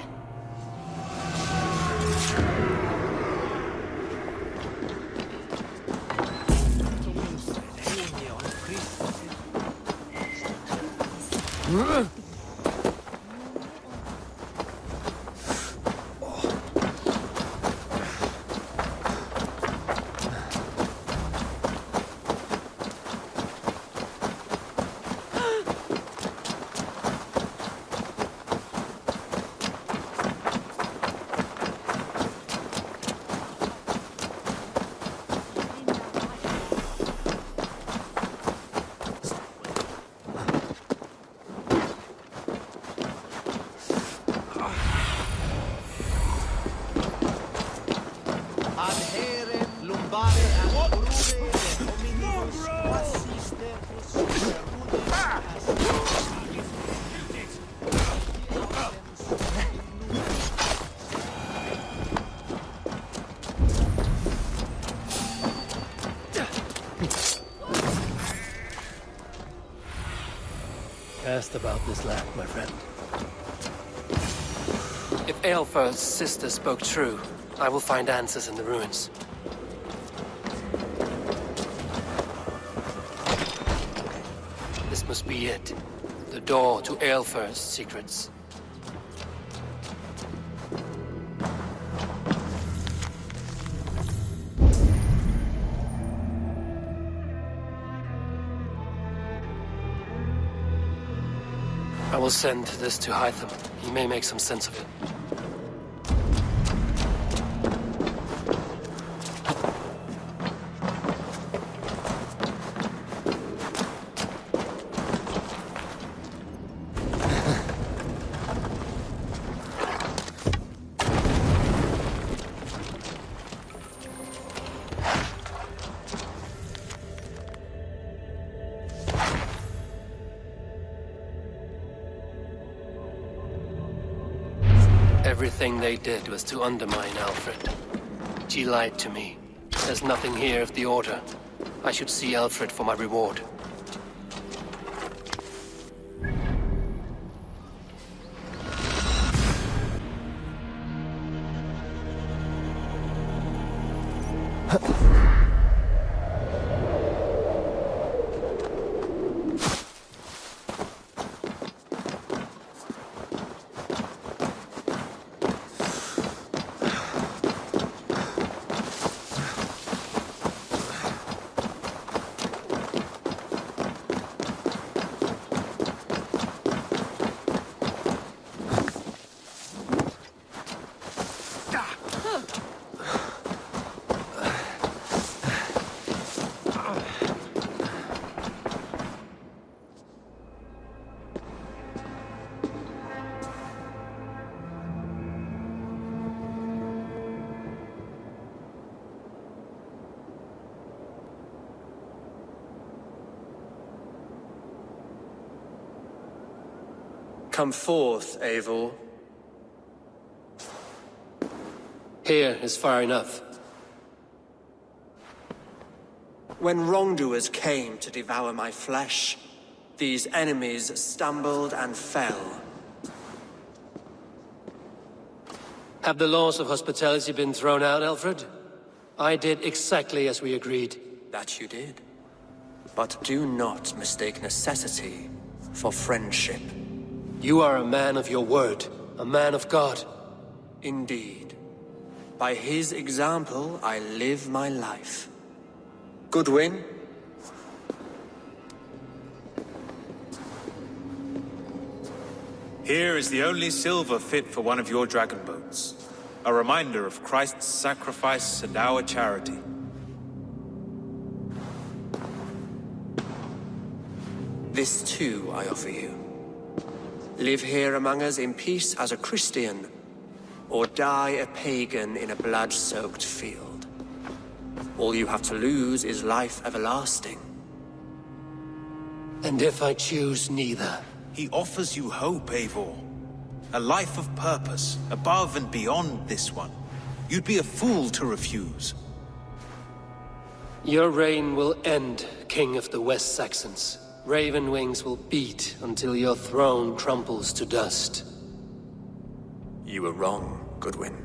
Speaker 1: Asked about this land, my friend. If Eivor's sister spoke true, I will find answers in the ruins. This must be it. The door to Eivor's secrets. I will send this to Hytham. He may make some sense of it. Everything they did was to undermine Alfred. She lied to me. There's nothing here of the Order. I should see Alfred for my reward.
Speaker 8: Come forth, Eivor.
Speaker 1: Here is far enough.
Speaker 8: When wrongdoers came to devour my flesh, these enemies stumbled and fell.
Speaker 1: Have the laws of hospitality been thrown out, Alfred? I did exactly as we agreed.
Speaker 8: That you did. But do not mistake necessity for friendship.
Speaker 1: You are a man of your word, a man of God.
Speaker 8: Indeed. By his example, I live my life. Goodwin?
Speaker 9: Here is the only silver fit for one of your dragon boats. A reminder of Christ's sacrifice and our charity.
Speaker 8: This too I offer you. Live here among us in peace as a Christian, or die a pagan in a blood-soaked field. All you have to lose is life everlasting.
Speaker 1: And if I choose neither?
Speaker 9: He offers you hope, Eivor. A life of purpose, above and beyond this one. You'd be a fool to refuse.
Speaker 1: Your reign will end, King of the West Saxons. raven wings will beat until your throne crumples to dust.
Speaker 17: You were wrong, Goodwin.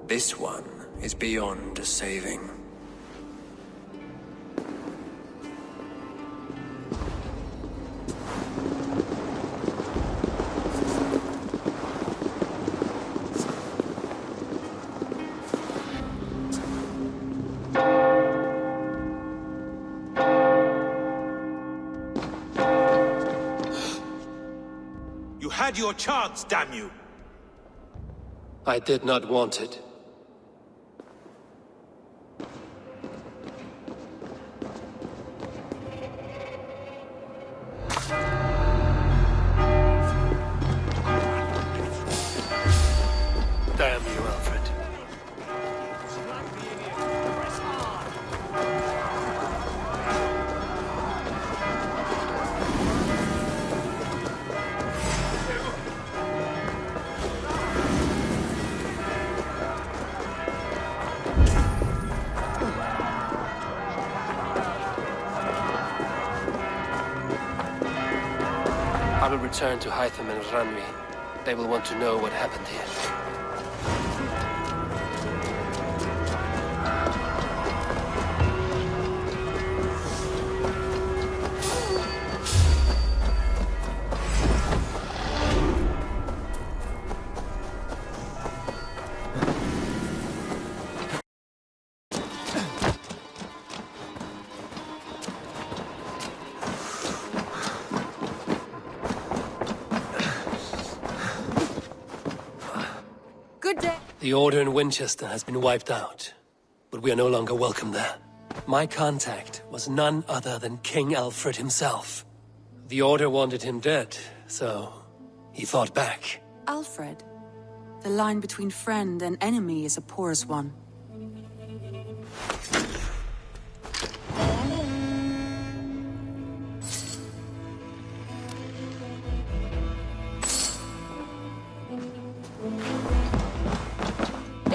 Speaker 17: This one is beyond saving.
Speaker 9: You had your chance, damn you!
Speaker 1: I did not want it. Damn you, Alfred. I will return to Hytham and Ranvi. They will want to know what happened here.
Speaker 3: Good day.
Speaker 1: The Order in Winchester has been wiped out, but we are no longer welcome there. My contact was none other than King Alfred himself. The Order wanted him dead, so he fought back.
Speaker 5: Alfred, the line between friend and enemy is a porous one.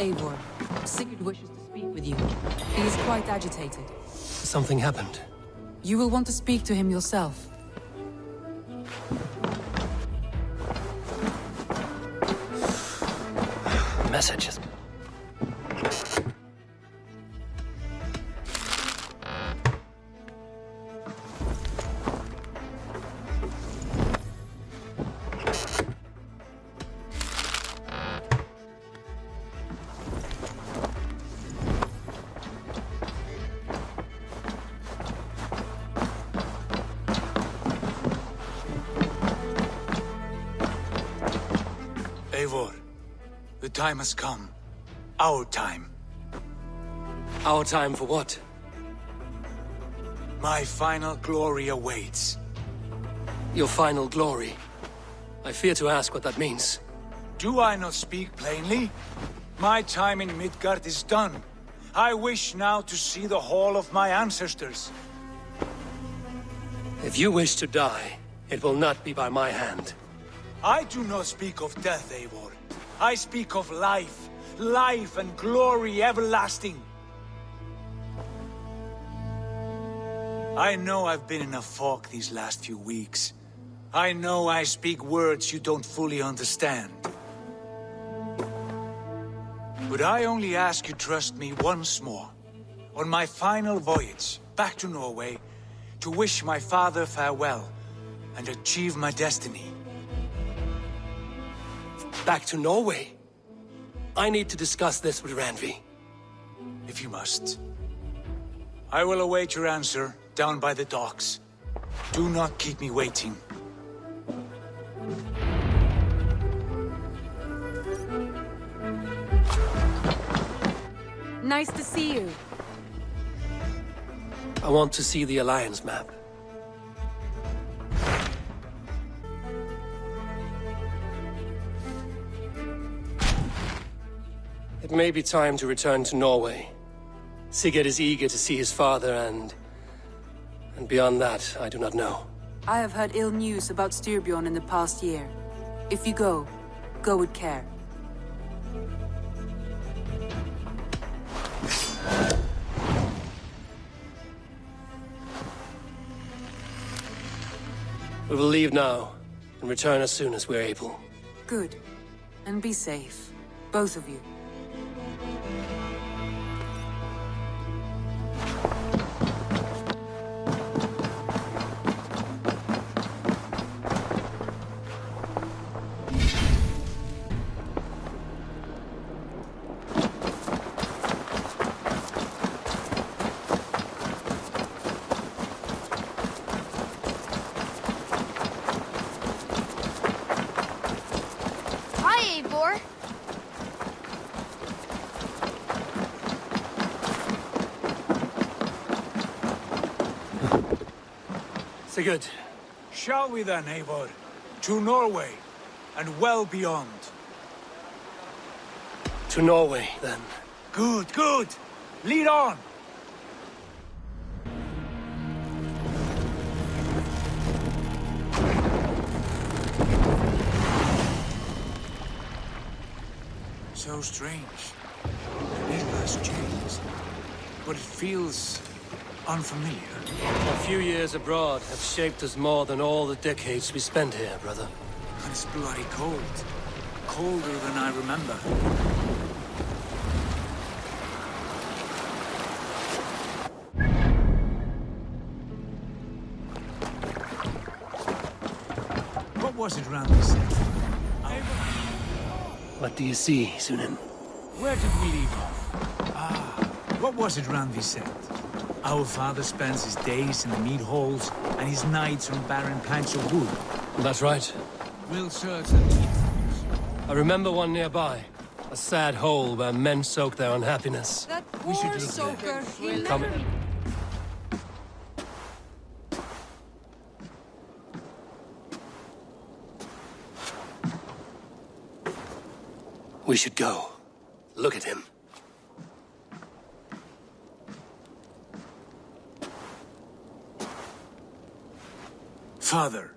Speaker 5: Eivor, Sigurd wishes to speak with you. He is quite agitated.
Speaker 1: Something happened.
Speaker 5: You will want to speak to him yourself.
Speaker 1: Messages.
Speaker 2: Eivor, the time has come. Our time.
Speaker 1: Our time for what?
Speaker 2: My final glory awaits.
Speaker 1: Your final glory. I fear to ask what that means.
Speaker 2: Do I not speak plainly? My time in Midgard is done. I wish now to see the hall of my ancestors.
Speaker 1: If you wish to die, it will not be by my hand.
Speaker 2: I do not speak of death, Eivor. I speak of life. Life and glory everlasting. I know I've been in a fog these last few weeks. I know I speak words you don't fully understand. But I only ask you trust me once more. On my final voyage back to Norway, to wish my father farewell and achieve my destiny.
Speaker 1: Back to Norway? I need to discuss this with Ranvi.
Speaker 2: If you must. I will await your answer down by the docks. Do not keep me waiting.
Speaker 5: Nice to see you.
Speaker 1: I want to see the Alliance map. It may be time to return to Norway. Sigurd is eager to see his father and beyond that, I do not know.
Speaker 5: I have heard ill news about Styrbjorn in the past year. If you go with care.
Speaker 1: We will leave now, and return as soon as we're able.
Speaker 5: Good. And be safe. Both of you.
Speaker 14: Hi, Eivor.
Speaker 1: Sigurd.
Speaker 2: Shall we then, Eivor? To Norway, and well beyond.
Speaker 1: To Norway, then.
Speaker 2: Good, good. Lead on. So strange. Nicholas James. But it feels unfamiliar.
Speaker 1: A few years abroad have shaped us more than all the decades we spent here, brother.
Speaker 2: And it's bloody cold. Colder than I remember. What was it round this end?
Speaker 1: What do you see, Sunan?
Speaker 2: Where did we leave off? What was it round this end? Our father spends his days in the mead halls, and his nights on barren planks of wood.
Speaker 1: That's right.
Speaker 2: We'll search the mead halls.
Speaker 1: I remember one nearby. A sad hole where men soak their unhappiness.
Speaker 3: That
Speaker 2: We should
Speaker 3: poor
Speaker 2: look
Speaker 3: soaker. He
Speaker 1: Come
Speaker 3: never...
Speaker 1: in. We should go. Look at him.
Speaker 2: Father.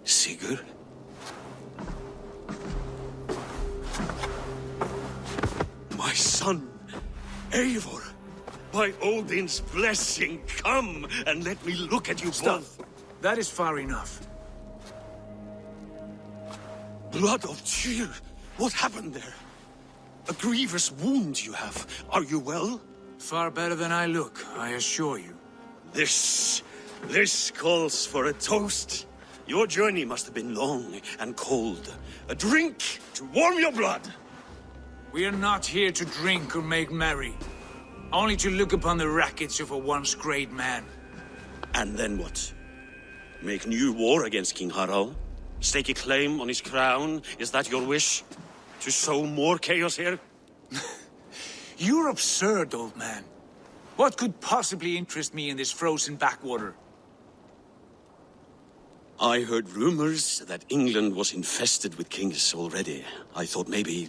Speaker 18: Sigurd? My son, Eivor! By Odin's blessing, come and let me look at you both.
Speaker 2: That is far enough.
Speaker 18: Blood of Tyr! What happened there? A grievous wound you have. Are you well?
Speaker 2: Far better than I look, I assure you.
Speaker 18: This calls for a toast. Your journey must have been long and cold. A drink to warm your blood.
Speaker 2: We are not here to drink or make merry. Only to look upon the wreckage of a once great man.
Speaker 18: And then what? Make new war against King Harald? Stake a claim on his crown? Is that your wish? To sow more chaos here?
Speaker 2: You're absurd, old man. What could possibly interest me in this frozen backwater?
Speaker 18: I heard rumors that England was infested with kings already. I thought maybe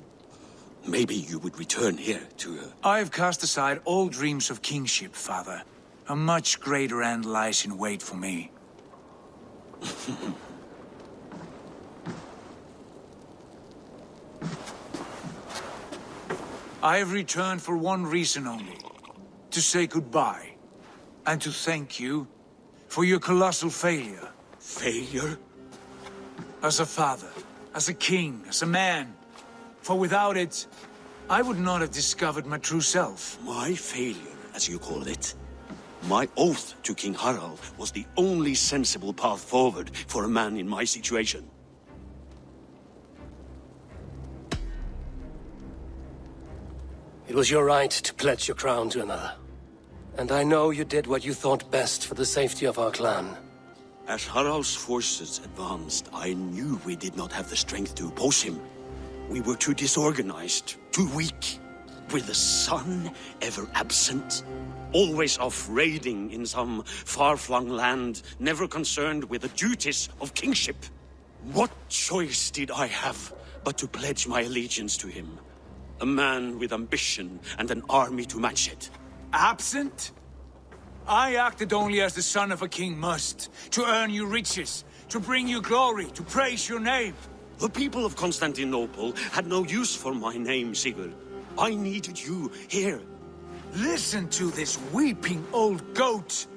Speaker 18: you would return here to...
Speaker 2: I've cast aside all dreams of kingship, father. A much greater end lies in wait for me. I have returned for one reason only. To say goodbye. And to thank you for your colossal failure.
Speaker 18: Failure?
Speaker 2: As a father, as a king, as a man. For without it, I would not have discovered my true self.
Speaker 18: My failure, as you call it. My oath to King Harald was the only sensible path forward for a man in my situation.
Speaker 1: It was your right to pledge your crown to another. And I know you did what you thought best for the safety of our clan.
Speaker 18: As Harald's forces advanced, I knew we did not have the strength to oppose him. We were too disorganized, too weak. With the sun ever absent, always off raiding in some far-flung land, never concerned with the duties of kingship. What choice did I have but to pledge my allegiance to him? A man with ambition and an army to match it.
Speaker 2: Absent? I acted only as the son of a king must, to earn you riches, to bring you glory, to praise your name.
Speaker 18: The people of Constantinople had no use for my name, Sigurd. I needed you here.
Speaker 2: Listen to this weeping old goat!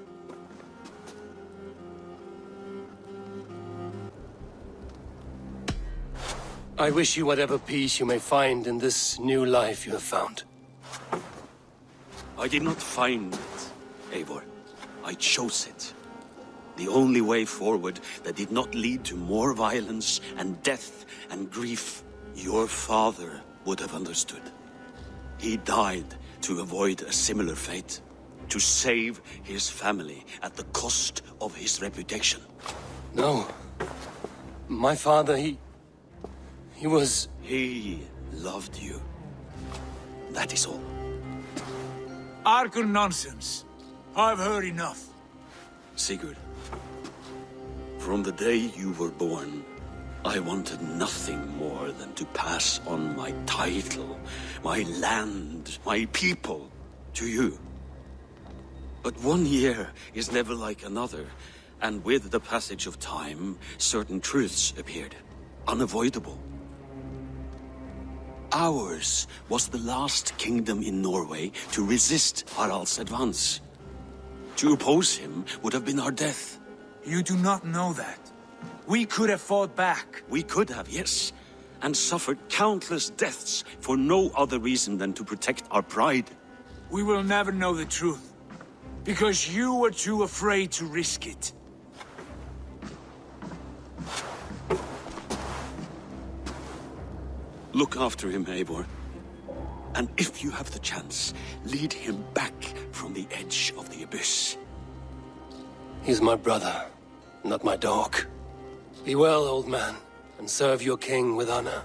Speaker 1: I wish you whatever peace you may find in this new life you have found.
Speaker 18: I did not find it, Eivor. I chose it. The only way forward that did not lead to more violence and death and grief. Your father would have understood. He died to avoid a similar fate. To save his family at the cost of his reputation.
Speaker 1: No. My father, he was...
Speaker 18: He loved you. That is all.
Speaker 2: Argon nonsense. I've heard enough.
Speaker 18: Sigurd, from the day you were born, I wanted nothing more than to pass on my title, my land, my people, to you. But 1 year is never like another, and with the passage of time, certain truths appeared, unavoidable. Ours was the last kingdom in Norway to resist Harald's advance. To oppose him would have been our death.
Speaker 2: You do not know that. We could have fought back.
Speaker 18: We could have, yes, and suffered countless deaths for no other reason than to protect our pride.
Speaker 2: We will never know the truth, because you were too afraid to risk it.
Speaker 18: Look after him, Eivor. And if you have the chance, lead him back from the edge of the abyss.
Speaker 1: He's my brother, not my dog. Be well, old man, and serve your king with honor.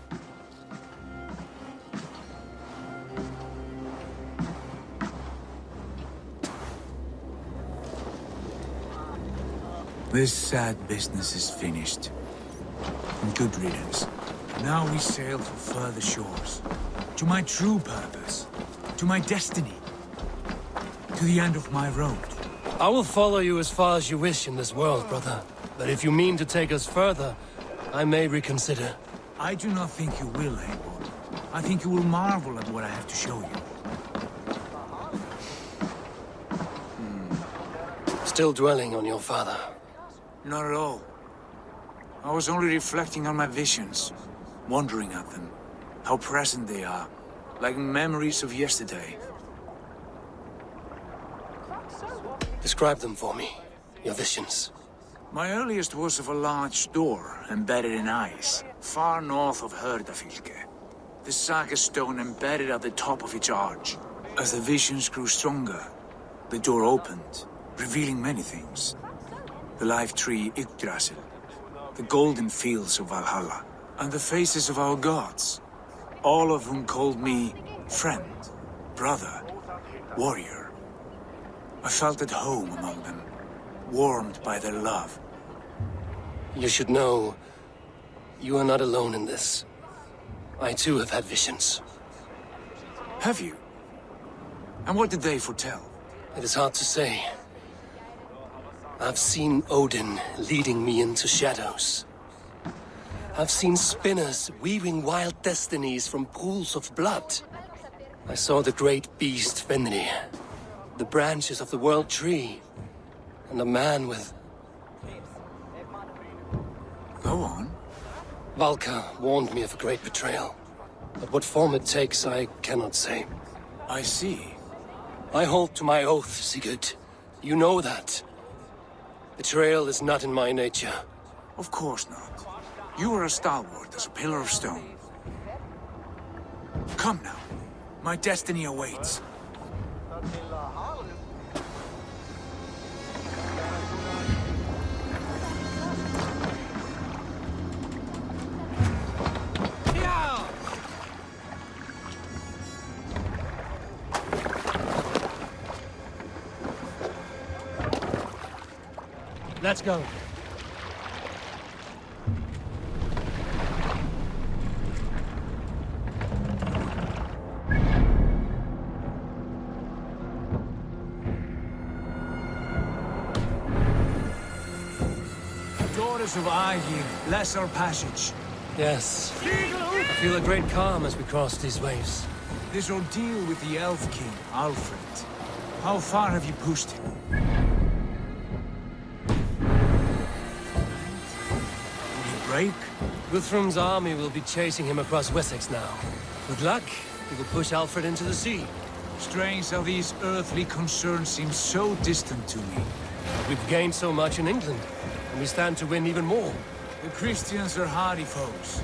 Speaker 2: This sad business is finished. And good riddance. Now we sail for further shores. To my true purpose. To my destiny. To the end of my road.
Speaker 1: I will follow you as far as you wish in this world, brother. But if you mean to take us further, I may reconsider.
Speaker 2: I do not think you will, Eivor. I think you will marvel at what I have to show you.
Speaker 1: Still dwelling on your father?
Speaker 2: Not at all. I was only reflecting on my visions. Wondering at them. How present they are. Like memories of yesterday.
Speaker 1: Describe them for me. Your visions.
Speaker 2: My earliest was of a large door embedded in ice, far north of Herdafylke. The saga stone embedded at the top of its arch. As the visions grew stronger, the door opened, revealing many things. The life tree Yggdrasil, the golden fields of Valhalla, and the faces of our gods, all of whom called me friend, brother, warrior. I felt at home among them, warmed by their love.
Speaker 1: You should know, you are not alone in this. I too have had visions.
Speaker 2: Have you? And what did they foretell?
Speaker 1: It is hard to say. I've seen Odin leading me into shadows. I've seen spinners weaving wild destinies from pools of blood. I saw the great beast Fenrir, the branches of the world tree, and a man with...
Speaker 2: Go on.
Speaker 1: Valka warned me of a great betrayal. But what form it takes, I cannot say.
Speaker 2: I see.
Speaker 1: I hold to my oath, Sigurd. You know that. Betrayal is not in my nature.
Speaker 2: Of course not. You are as stalwart as a pillar of stone. Come now. My destiny awaits.
Speaker 1: Let's go.
Speaker 2: Daughters of Aegir, lesser passage.
Speaker 1: Yes. I feel a great calm as we cross these waves.
Speaker 2: This ordeal with the Elf King, Alfred. How far have you pushed him? Will he break?
Speaker 1: Guthrum's army will be chasing him across Wessex now. With luck, he will push Alfred into the sea.
Speaker 2: Strange how these earthly concerns seem so distant to me.
Speaker 1: We've gained so much in England, and we stand to win even more.
Speaker 2: The Christians are hardy foes.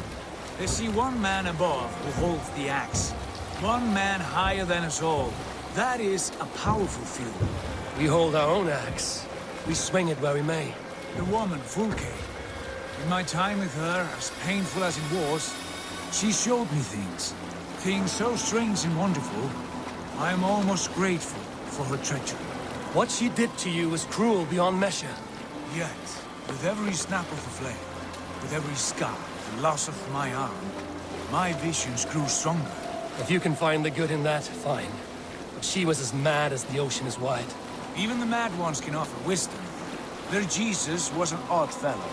Speaker 2: They see one man above who holds the axe. One man higher than us all. That is a powerful feeling.
Speaker 1: We hold our own axe. We swing it where we may.
Speaker 2: The woman, Fulke. In my time with her, as painful as it was, she showed me things. Things so strange and wonderful. I am almost grateful for her treachery.
Speaker 1: What she did to you was cruel beyond measure.
Speaker 2: Yet, with every snap of the flame, with every scar, the loss of my arm, my visions grew stronger.
Speaker 1: If you can find the good in that, fine. But she was as mad as the ocean is wide.
Speaker 2: Even the mad ones can offer wisdom. Their Jesus was an odd fellow.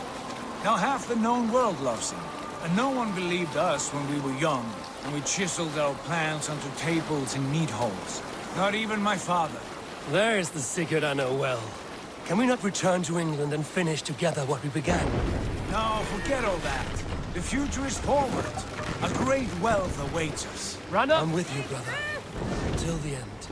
Speaker 2: Now half the known world loves him. And no one believed us when we were young, and we chiseled our plans onto tables in meat holes. Not even my father.
Speaker 1: There's the secret I know well. Can we not return to England and finish together what we began?
Speaker 2: No, forget all that. The future is forward. A great wealth awaits us.
Speaker 1: Run up! I'm with you, brother. Till the end.